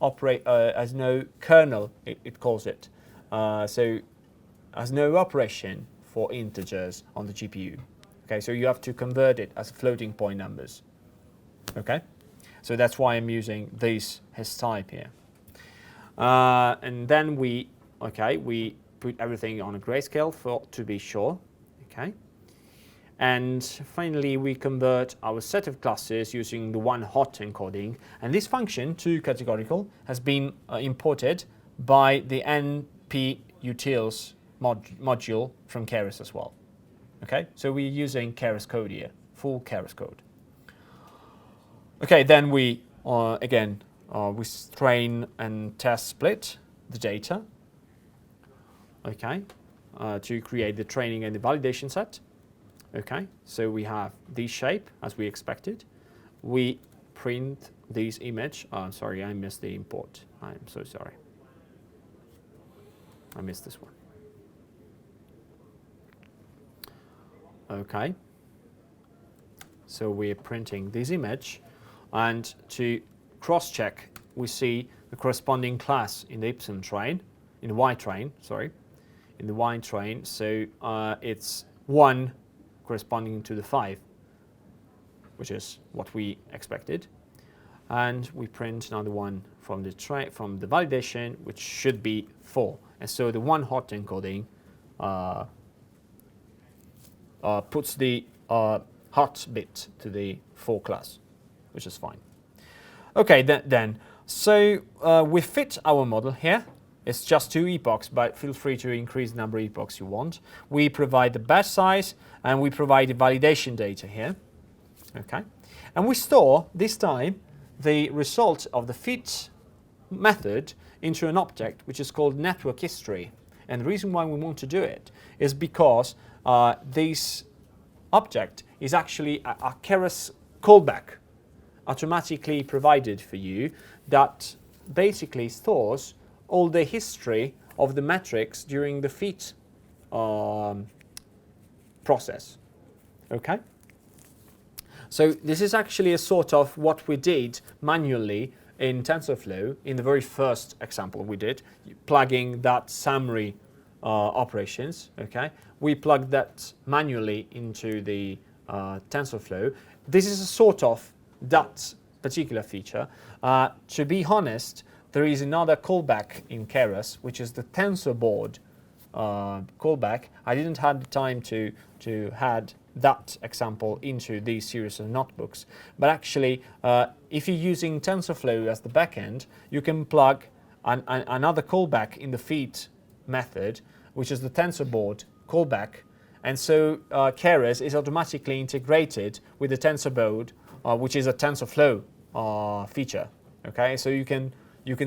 has no kernel, it calls it, so has no operation for integers on the GPU. Okay, so you have to convert it as floating point numbers. Okay, so that's why I'm using this as type here. And then we put everything on a grayscale to be sure. Okay, and finally we convert our set of classes using the one-hot encoding, and this function, toCategorical, has been imported by the np utils module from Keras as well. Okay, so we're using Keras code here, full Keras code. Okay, then we we train and test split the data. Okay, to create the training and the validation set. Okay, so we have this shape as we expected. We print this image. Oh, I'm sorry, I missed the import. I'm so sorry. I missed this one. Okay, so we're printing this image, and to cross-check, we see the corresponding class in the Ipsum train, in the Y train, sorry, in the Y train. So it's 1 corresponding to the 5, which is what we expected, and we print another one from the validation, which should be 4. And so the one-hot encoding puts the hot bit to the 4 class, which is fine. Okay, then so we fit our model here. It's just 2 epochs, but feel free to increase the number of epochs you want. We provide the batch size, and we provide the validation data here. Okay, and we store this time the result of the fit method into an object which is called network history. And the reason why we want to do it is because this object is actually a Keras callback automatically provided for you that basically stores all the history of the metrics during the fit process. Okay? So this is actually a sort of what we did manually in TensorFlow in the very first example we did, plugging that summary operations. Okay, we plug that manually into the TensorFlow. This is a sort of that particular feature. To be honest, there is another callback in Keras, which is the TensorBoard callback. I didn't have the time to add that example into these series of notebooks, but actually if you're using TensorFlow as the backend, you can plug another callback in the feed method, which is the TensorBoard callback, and so Keras is automatically integrated with the TensorBoard, which is a TensorFlow feature. Okay, so you can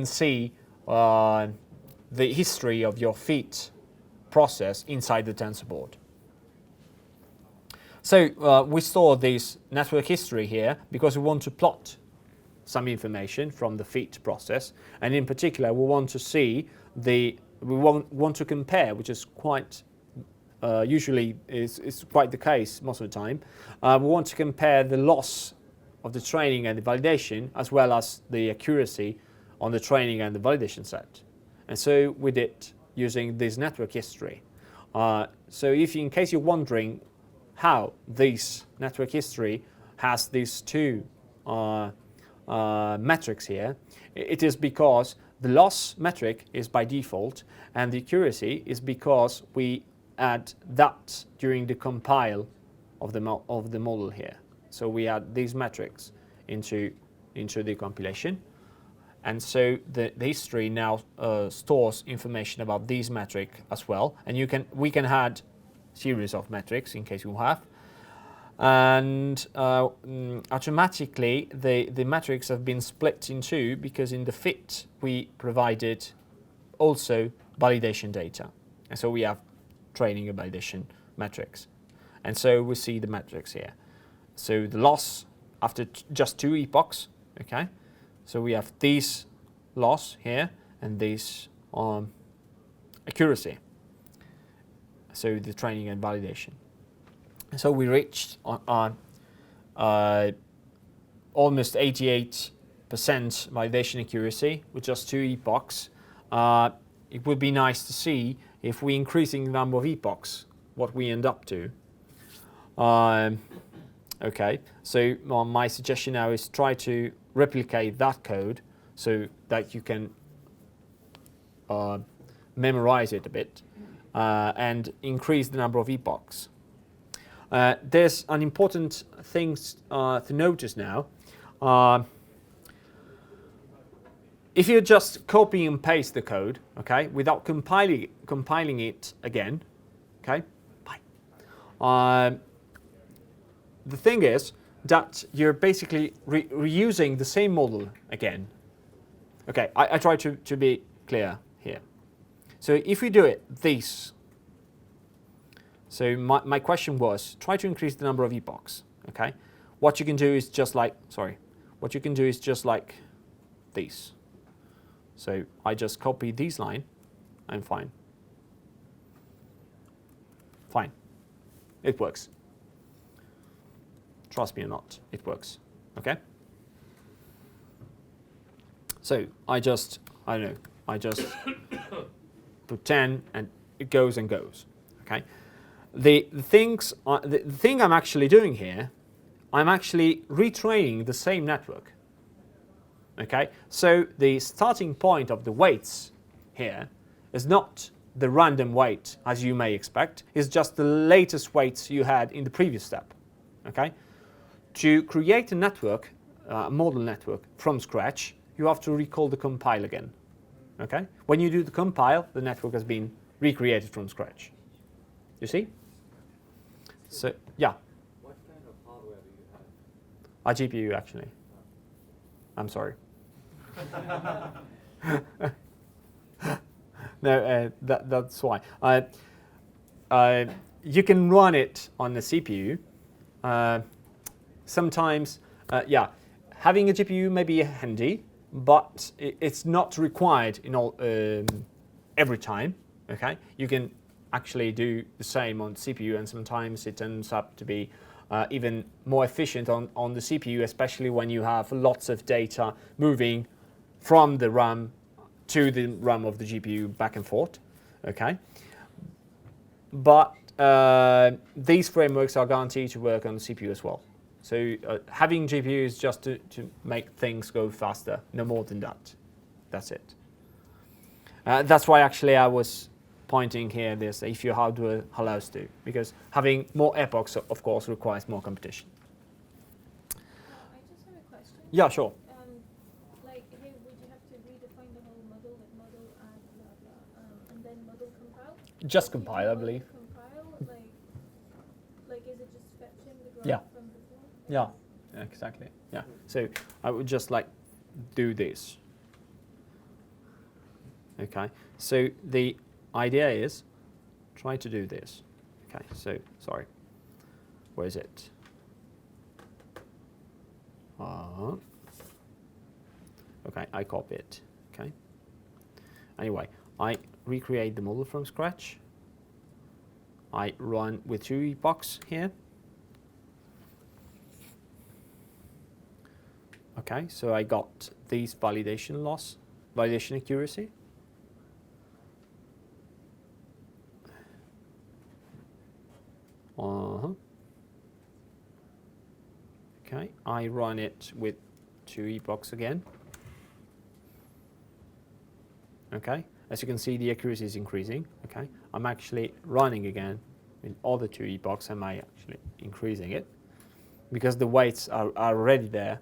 see the history of your feed process inside the TensorBoard. So we store this network history here because we want to plot some information from the feed process, and in particular we want to see we want to compare, which is quite usually is quite the case most of the time. We want to compare the loss of the training and the validation as well as the accuracy on the training and the validation set, and so we did using this network history. So in case you're wondering how this network history has these two metrics here, it is because the loss metric is by default and the accuracy is because we add that during the compile of the model here. So we add these metrics into the compilation, and so the history now stores information about these metrics as well, and we can add series of metrics in case you have, and automatically the metrics have been split in two because in the fit we provided also validation data, and so we have training and validation metrics, and so we see the metrics here. So the loss after just 2 epochs, okay, so we have this loss here and this accuracy, so the training and validation. So we reached almost 88% validation accuracy with just 2 epochs. It would be nice to see if we increasing the number of epochs, what we end up to. Okay, so my suggestion now is try to replicate that code so that you can memorize it a bit and increase the number of epochs. There's an important thing to notice now. If you just copy and paste the code, okay, without compiling it again, okay, the thing is that you're basically reusing the same model again. Okay, I try to be clear here. So if we do it this, so my question was, try to increase the number of epochs, okay? What you can do is just like, this. So I just copy this line, I'm fine. Fine, it works. Trust me or not, it works, okay? So I just put 10 and it goes and goes, okay? The thing I'm actually doing here, I'm actually retraining the same network, okay? So the starting point of the weights here is not the random weight as you may expect, it's just the latest weights you had in the previous step, okay? To create a network, a model network from scratch, you have to recall the compile again, okay? When you do the compile, the network has been recreated from scratch. You see? So, yeah. What kind of hardware do you have? A GPU, actually. I'm sorry. No, that's why. You can run it on the CPU. Sometimes, yeah, having a GPU may be handy, but it's not required in all every time. Okay, you can actually do the same on CPU, and sometimes it ends up to be even more efficient on the CPU, especially when you have lots of data moving from the RAM to the RAM of the GPU back and forth. Okay, but these frameworks are guaranteed to work on the CPU as well. So having GPU is just to make things go faster, no more than that. That's it. That's why actually I was pointing here this if your hardware allows to, because having more epochs of course requires more competition. I just have a question. Yeah, sure. Like, hey, would you have to redefine the whole model, like model add blah blah, and then model compile? Just If you compile, do I model believe. Compile, like is it just fetching the graph Yeah. from before? Yeah, exactly. Yeah. So I would just like do this. Okay. So the idea is try to do this. Okay. So sorry. Where is it? Okay, I copy it. Okay. Anyway, I recreate the model from scratch. I run with 2 epochs here. Okay, so I got these validation loss, validation accuracy. Okay, I run it with 2 epochs again. Okay, as you can see, the accuracy is increasing. Okay, I'm actually running again with all the 2 epochs. Am I actually increasing it? Because the weights are already there.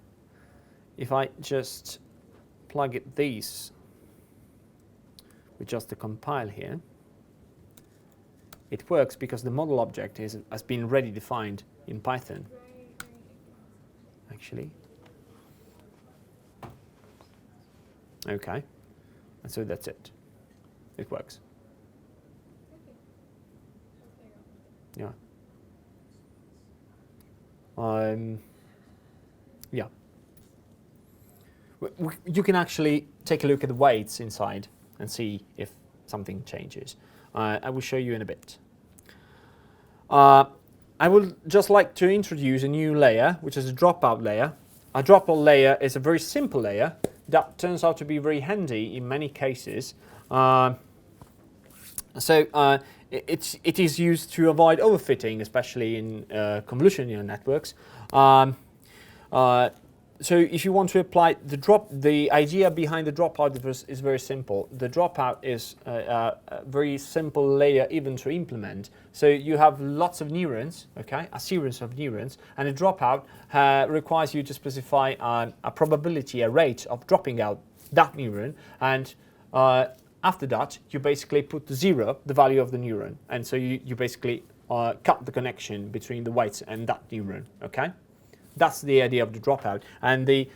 If I just plug it these with just the compile here, it works because the model object has been already defined in Python. Right. Actually. Okay, and so that's it. It works. Okay. Yeah. Yeah. You can actually take a look at the weights inside and see if something changes. I will show you in a bit. I would just like to introduce a new layer, which is a dropout layer. A dropout layer is a very simple layer that turns out to be very handy in many cases. It is used to avoid overfitting, especially in convolutional neural networks. So if you want to apply the idea behind the dropout is very simple. The dropout is a very simple layer even to implement. So you have lots of neurons, okay, a series of neurons, and a dropout requires you to specify a probability, a rate of dropping out that neuron, and after that you basically put to 0 the value of the neuron, and so you basically cut the connection between the weights and that neuron, okay? That's the idea of the dropout, and the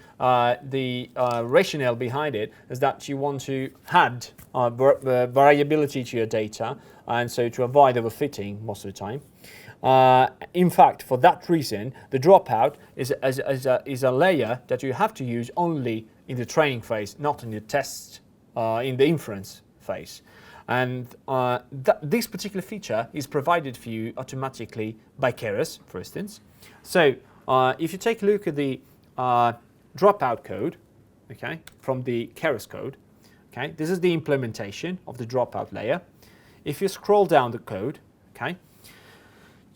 rationale behind it is that you want to add variability to your data, and so to avoid overfitting most of the time. In fact, for that reason, the dropout is a layer that you have to use only in the training phase, not in the test, in the inference phase. And this particular feature is provided for you automatically by Keras, for instance. So if you take a look at the dropout code, okay, from the Keras code, okay, this is the implementation of the dropout layer. If you scroll down the code, okay,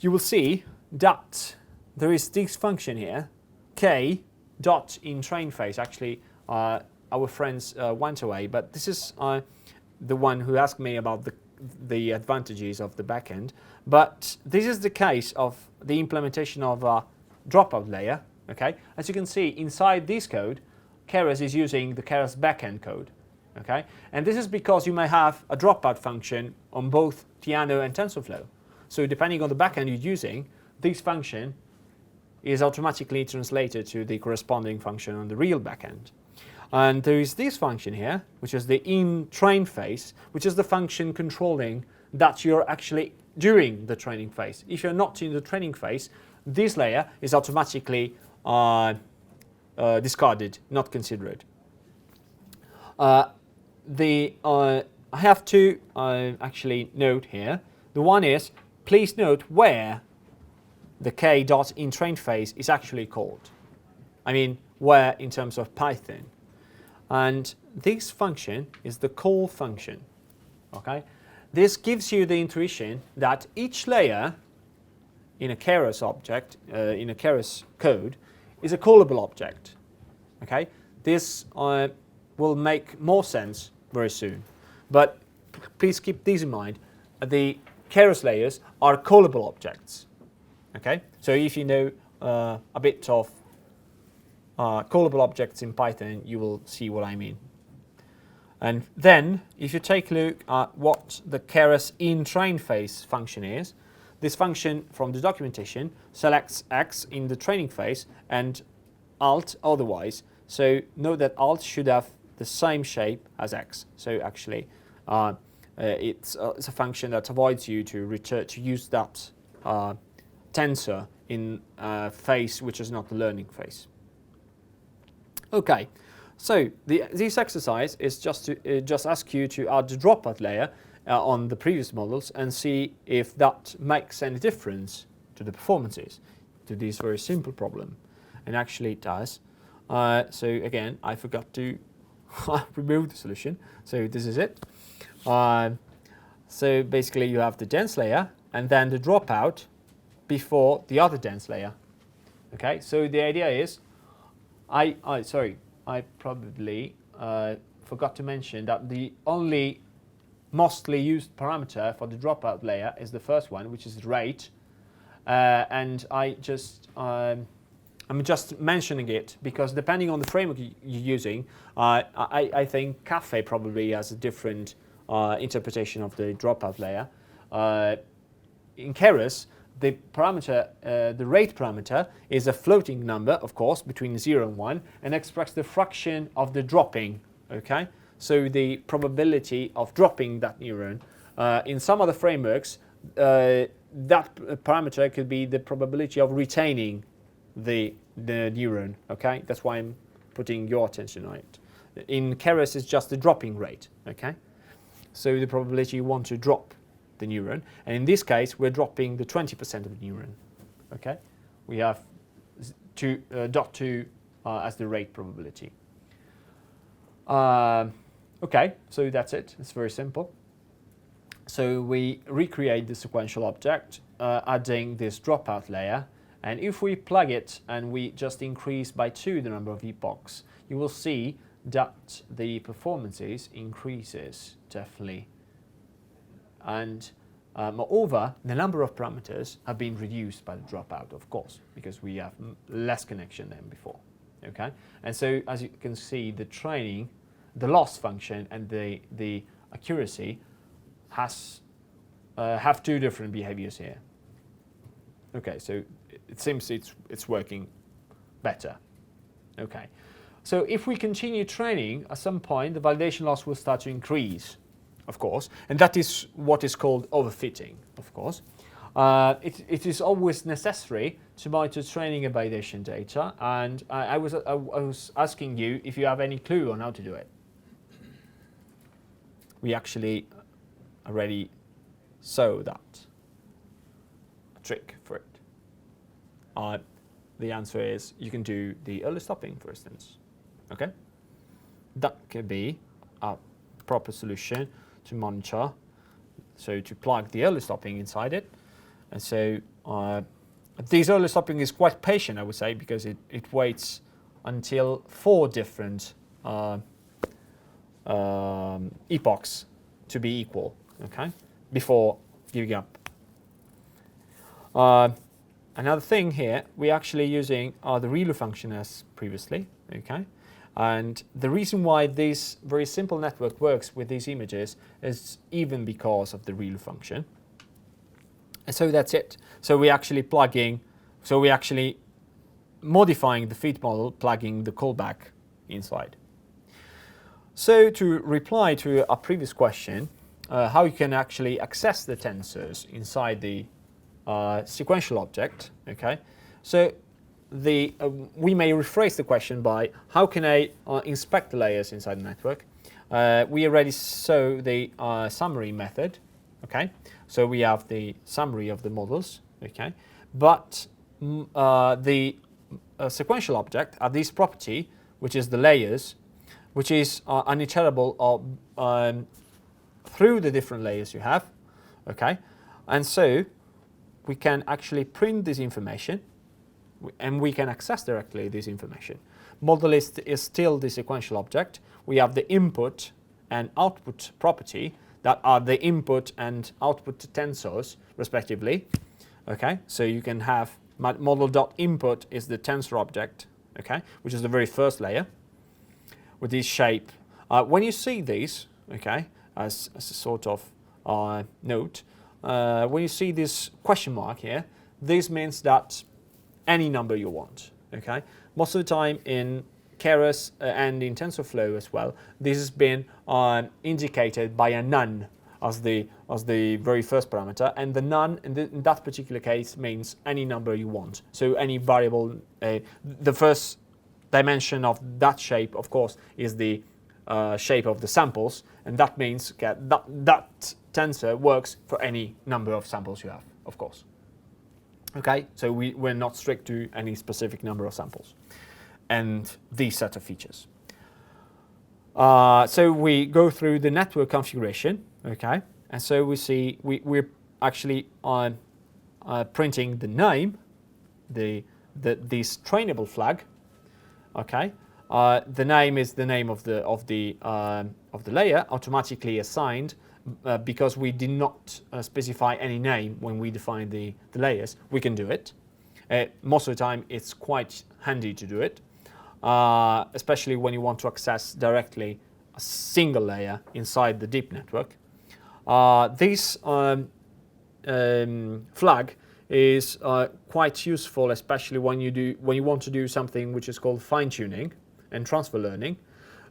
you will see that there is this function here, k dot in train phase. Actually, our friends went away, but this is the one who asked me about the advantages of the backend. But this is the case of the implementation of a dropout layer. Okay, as you can see inside this code, Keras is using the Keras backend code. Okay, and this is because you may have a dropout function on both Theano and TensorFlow. So depending on the backend you're using, this function is automatically translated to the corresponding function on the real backend. And there is this function here, which is the in train phase, which is the function controlling that you're actually during the training phase. If you're not in the training phase, this layer is automatically discarded, not considered. I have to actually note here. The one is, please note where the k dot in train phase is actually called. I mean, where in terms of Python. And this function is the call function. Okay, this gives you the intuition that each layer in a Keras object, in a Keras code, is a callable object. Okay, this will make more sense very soon. But please keep these in mind. The Keras layers are callable objects. Okay, so if you know a bit of callable objects in Python, you will see what I mean. And then, if you take a look at what the Keras in-train phase function is, this function from the documentation selects X in the training phase and Alt otherwise. So note that Alt should have the same shape as X. So actually, it's a function that avoids you to use that tensor in a phase which is not the learning phase. Okay, so this exercise is just to just ask you to add the dropout layer on the previous models and see if that makes any difference to the performances to this very simple problem. And actually it does. So again, I forgot to remove the solution. So this is it. So basically you have the dense layer and then the dropout before the other dense layer. Okay, so the idea is, I probably forgot to mention that the only mostly used parameter for the dropout layer is the first one, which is rate, and I'm just mentioning it because depending on the framework you're using, I think Cafe probably has a different interpretation of the dropout layer. In Keras, the parameter, the rate parameter, is a floating number, of course, between 0 and 1, and expresses the fraction of the dropping. Okay, so the probability of dropping that neuron. In some other frameworks, that parameter could be the probability of retaining the neuron. Okay, that's why I'm putting your attention on it. In Keras, it's just the dropping rate. Okay, so the probability you want to drop the neuron, and in this case we're dropping the 20% of the neuron. Okay, we have dot 2 as the rate probability. Okay, so that's it. It's very simple. So we recreate the sequential object, adding this dropout layer, and if we plug it and we just increase by 2 the number of epochs, you will see that the performances increases definitely. And moreover, the number of parameters have been reduced by the dropout, of course, because we have less connection than before. Okay, and so as you can see, the training, the loss function, and the accuracy have two different behaviors here. Okay, so it seems it's working better. Okay, so if we continue training, at some point the validation loss will start to increase, of course, and that is what is called overfitting, of course. It is always necessary to monitor training and validation data, and I was asking you if you have any clue on how to do it. We actually already saw that, a trick for it. The answer is you can do the early stopping, for instance. Okay, that could be a proper solution to monitor. So to plug the early stopping inside it, and so this early stopping is quite patient, I would say, because it waits until 4 different epochs to be equal, okay, before giving up. Another thing here, we're actually using the ReLU function as previously, okay, and the reason why this very simple network works with these images is even because of the ReLU function. And so that's it. So we're actually modifying the feed model, plugging the callback inside. So to reply to our previous question, how you can actually access the tensors inside the sequential object, okay? So we may rephrase the question by how can I inspect the layers inside the network? We already saw the summary method, okay? So we have the summary of the models, okay? But the sequential object has this property, which is the layers, which is an iterable through the different layers you have, okay? And so we can actually print this information and we can access directly this information. Model is still the sequential object. We have the input and output property that are the input and output tensors respectively. Okay, so you can have model.input is the tensor object, okay, which is the very first layer with this shape. When you see these, okay, as a sort of note, when you see this question mark here, this means that any number you want, okay. Most of the time in Keras and in TensorFlow as well, this has been indicated by a none as the very first parameter, and the none in that particular case means any number you want. So any variable, the first dimension of that shape, of course, is the shape of the samples, and that means that tensor works for any number of samples you have, of course. Okay, so we're not strict to any specific number of samples and these set of features. So we go through the network configuration, okay, and so we see we're actually printing the name, this trainable flag, okay. The name is the name of the layer, automatically assigned because we did not specify any name when we define the layers. We can do it. Most of the time, it's quite handy to do it, especially when you want to access directly a single layer inside the deep network. This flag is quite useful, especially when you want to do something which is called fine-tuning and transfer learning.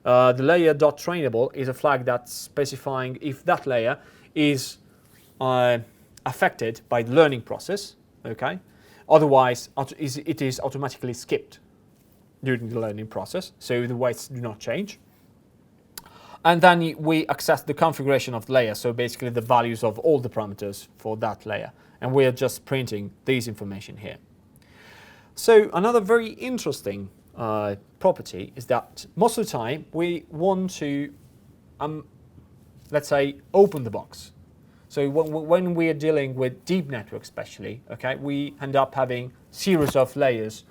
The layer.trainable is a flag that's specifying if that layer is affected by the learning process, okay? Otherwise, it is automatically skipped during the learning process, so the weights do not change. And then we access the configuration of the layer, so basically the values of all the parameters for that layer. And we're just printing these information here. So another very interesting property is that most of the time we want to, let's say, open the box. So when we are dealing with deep networks especially, okay, we end up having series of layers,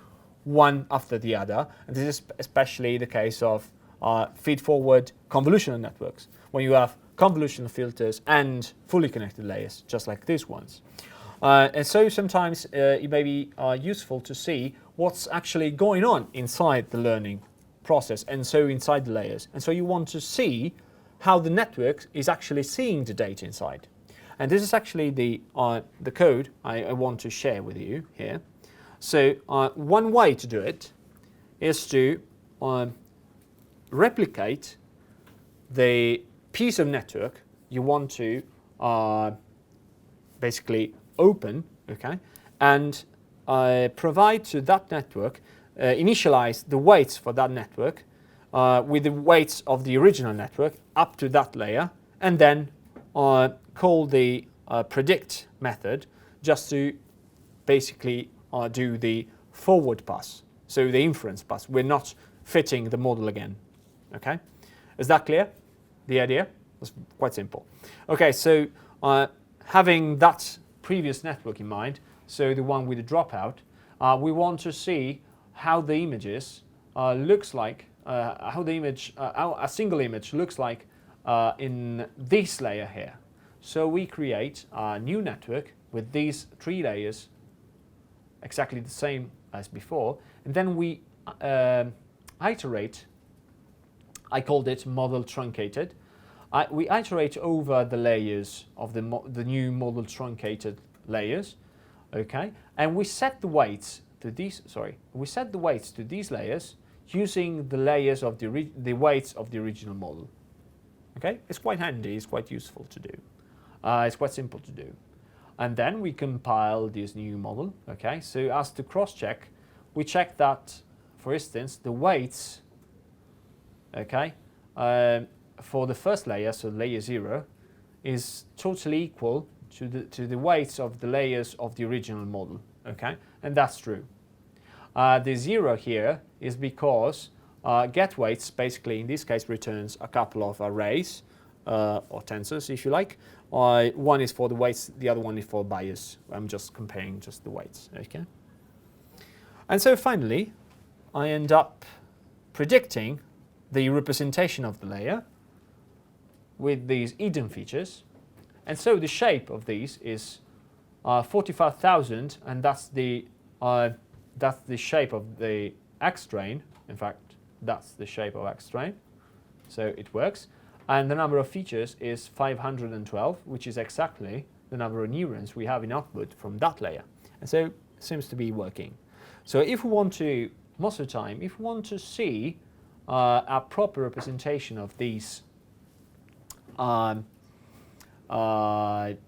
one after the other. And this is especially the case of feed-forward convolutional networks, when you have convolutional filters and fully connected layers, just like these ones. And so sometimes it may be useful to see what's actually going on inside the learning process, and so inside the layers. And so you want to see how the network is actually seeing the data inside. And this is actually the code I want to share with you here. So one way to do it is to replicate the piece of network you want to basically open, okay, and provide to that network, initialize the weights for that network with the weights of the original network up to that layer, and then call the predict method just to basically do the forward pass, so the inference pass. We're not fitting the model again, okay? Is that clear, the idea? It's quite simple. Okay, so having that previous network in mind, so the one with the dropout, we want to see how the images looks like, how a single image looks like in this layer here. So we create a new network with these 3 layers, exactly the same as before, and then we iterate. I called it model truncated. We iterate over the layers of the new model truncated layers, okay, and we set the weights to these. We set the weights to these layers using the layers of the weights of the original model. Okay, it's quite handy. It's quite useful to do. It's quite simple to do. And then we compile this new model. Okay, so as to cross-check, we check that, for instance, the weights, okay, for the first layer, so layer 0, is totally equal to the weights of the layers of the original model. Okay, and that's true. The 0 here is because get weights basically in this case returns a couple of arrays, or tensors, if you like. One is for the weights, the other one is for bias. I'm just comparing just the weights. Okay. And so finally, I end up predicting the representation of the layer with these hidden features. And so the shape of these is 45,000, and that's the shape of the X train. In fact, that's the shape of X train. So it works. And the number of features is 512, which is exactly the number of neurons we have in output from that layer. And so it seems to be working. So if we want to, most of the time, if we want to see a proper representation of these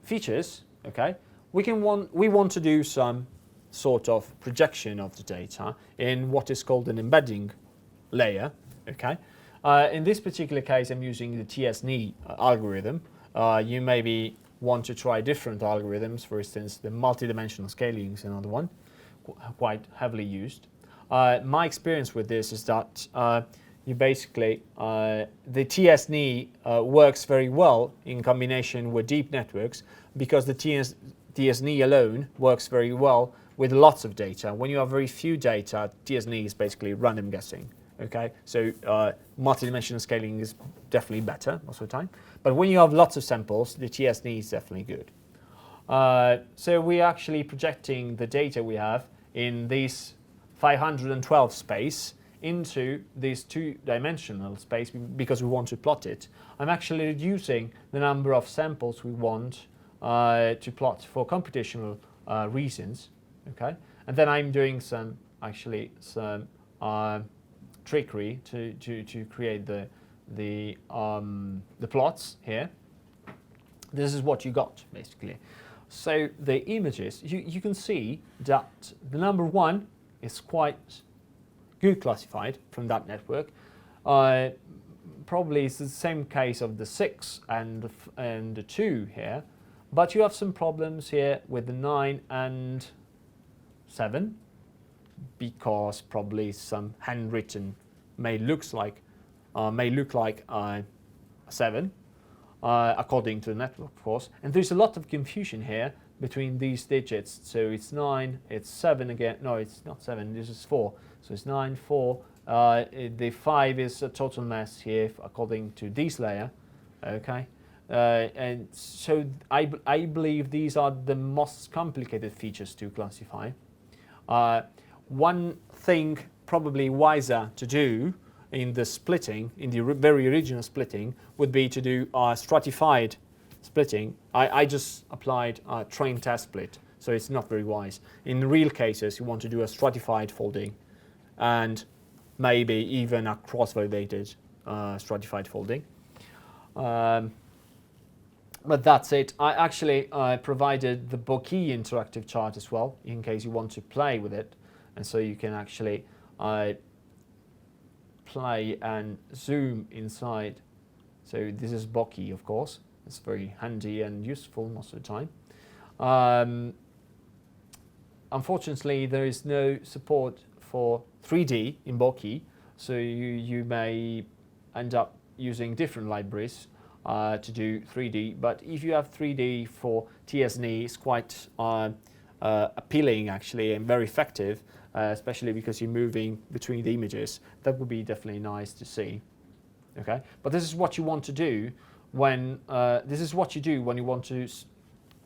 features, okay, we want to do some sort of projection of the data in what is called an embedding layer, okay. In this particular case, I'm using the TSNE algorithm. You maybe want to try different algorithms. For instance, the multidimensional scaling is another one, quite heavily used. My experience with this is that you basically, the TSNE works very well in combination with deep networks, because the TSNE alone works very well with lots of data. When you have very few data, TSNE is basically random guessing. Okay, so multidimensional scaling is definitely better most of the time. But when you have lots of samples, the TSNE is definitely good. So we're actually projecting the data we have in this 512 space into this two-dimensional space because we want to plot it. I'm actually reducing the number of samples we want to plot for computational reasons. Okay, and then I'm doing some trickery to create the plots here. This is what you got basically. So the images, you can see that the number 1 is quite good classified from that network. Probably it's the same case of the 6 and the 2 here, but you have some problems here with the 9 and 7. Because probably some handwritten may look like 7, according to the network, of course. And there's a lot of confusion here between these digits. So it's 9, it's 7 again. No, it's not 7. This is 4. So it's 9, 4. The 5 is a total mess here, according to this layer. Okay. And so I believe these are the most complicated features to classify. One thing probably wiser to do in the splitting, in the very original splitting, would be to do stratified splitting. I just applied a train test split, so it's not very wise. In real cases, you want to do a stratified folding and maybe even a cross-validated stratified folding. But that's it. I actually provided the Bokeh interactive chart as well, in case you want to play with it. And so you can actually play and zoom inside. So this is Bokeh, of course. It's very handy and useful most of the time. Unfortunately, there is no support for 3D in Bokeh, so you may end up using different libraries to do 3D. But if you have 3D for TSNE, it's quite appealing actually and very effective. Especially because you're moving between the images. That would be definitely nice to see. Okay, but this is what you want to do when you want to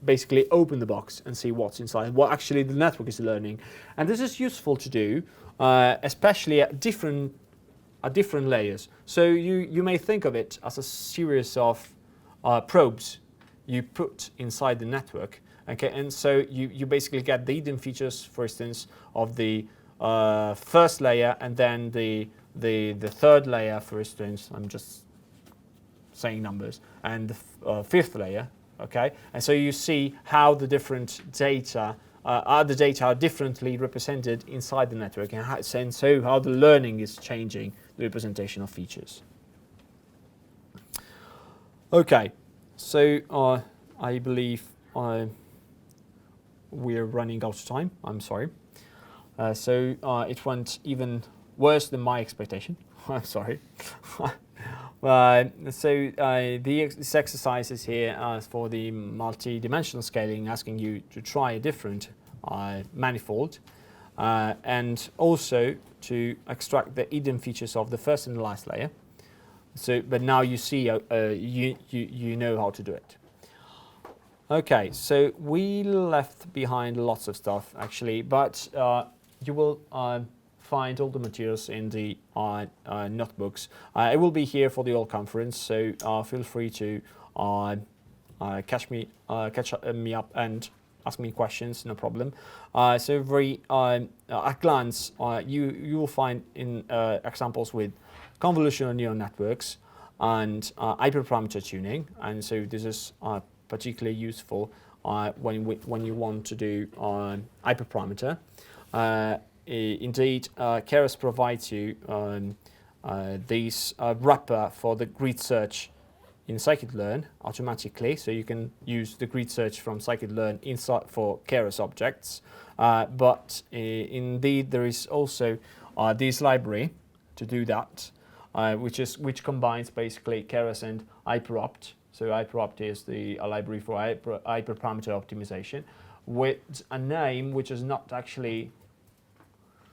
basically open the box and see what's inside, what actually the network is learning. And this is useful to do, especially at different layers. So you may think of it as a series of probes you put inside the network. Okay, and so you basically get the hidden features, for instance, of the first layer, and then the third layer, for instance. I'm just saying numbers, and the fifth layer. Okay, and so you see how the different data are differently represented inside the network, and so how the learning is changing the representation of features. Okay, so I believe we're running out of time. I'm sorry. So it went even worse than my expectation. I'm sorry. This exercise is here for the multi-dimensional scaling, asking you to try a different manifold, and also to extract the hidden features of the first and the last layer. So, but now you see, you know how to do it. Okay, so we left behind lots of stuff actually, but you will find all the materials in the notebooks. I will be here for the whole conference, so feel free to catch me up and ask me questions, no problem. So very at glance, you will find in examples with convolutional neural networks and hyperparameter tuning, and so this is particularly useful when you want to do hyperparameter. Indeed, Keras provides you this wrapper for the grid search in scikit-learn automatically, so you can use the grid search from scikit-learn inside for Keras objects. But indeed, there is also this library to do that, which combines basically Keras and hyperopt. So hyperopt is the library for hyperparameter optimization, with a name which is not actually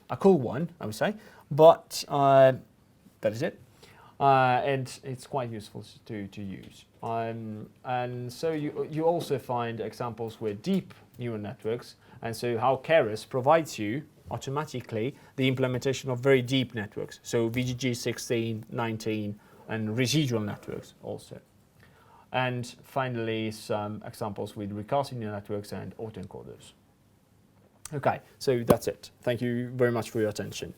a cool one, I would say, but that is it. And it's quite useful to use. And so you also find examples with deep neural networks, and so how Keras provides you automatically the implementation of very deep networks, so VGG 16, 19, and residual networks also. And finally, some examples with recursive neural networks and autoencoders. Okay, so that's it. Thank you very much for your attention.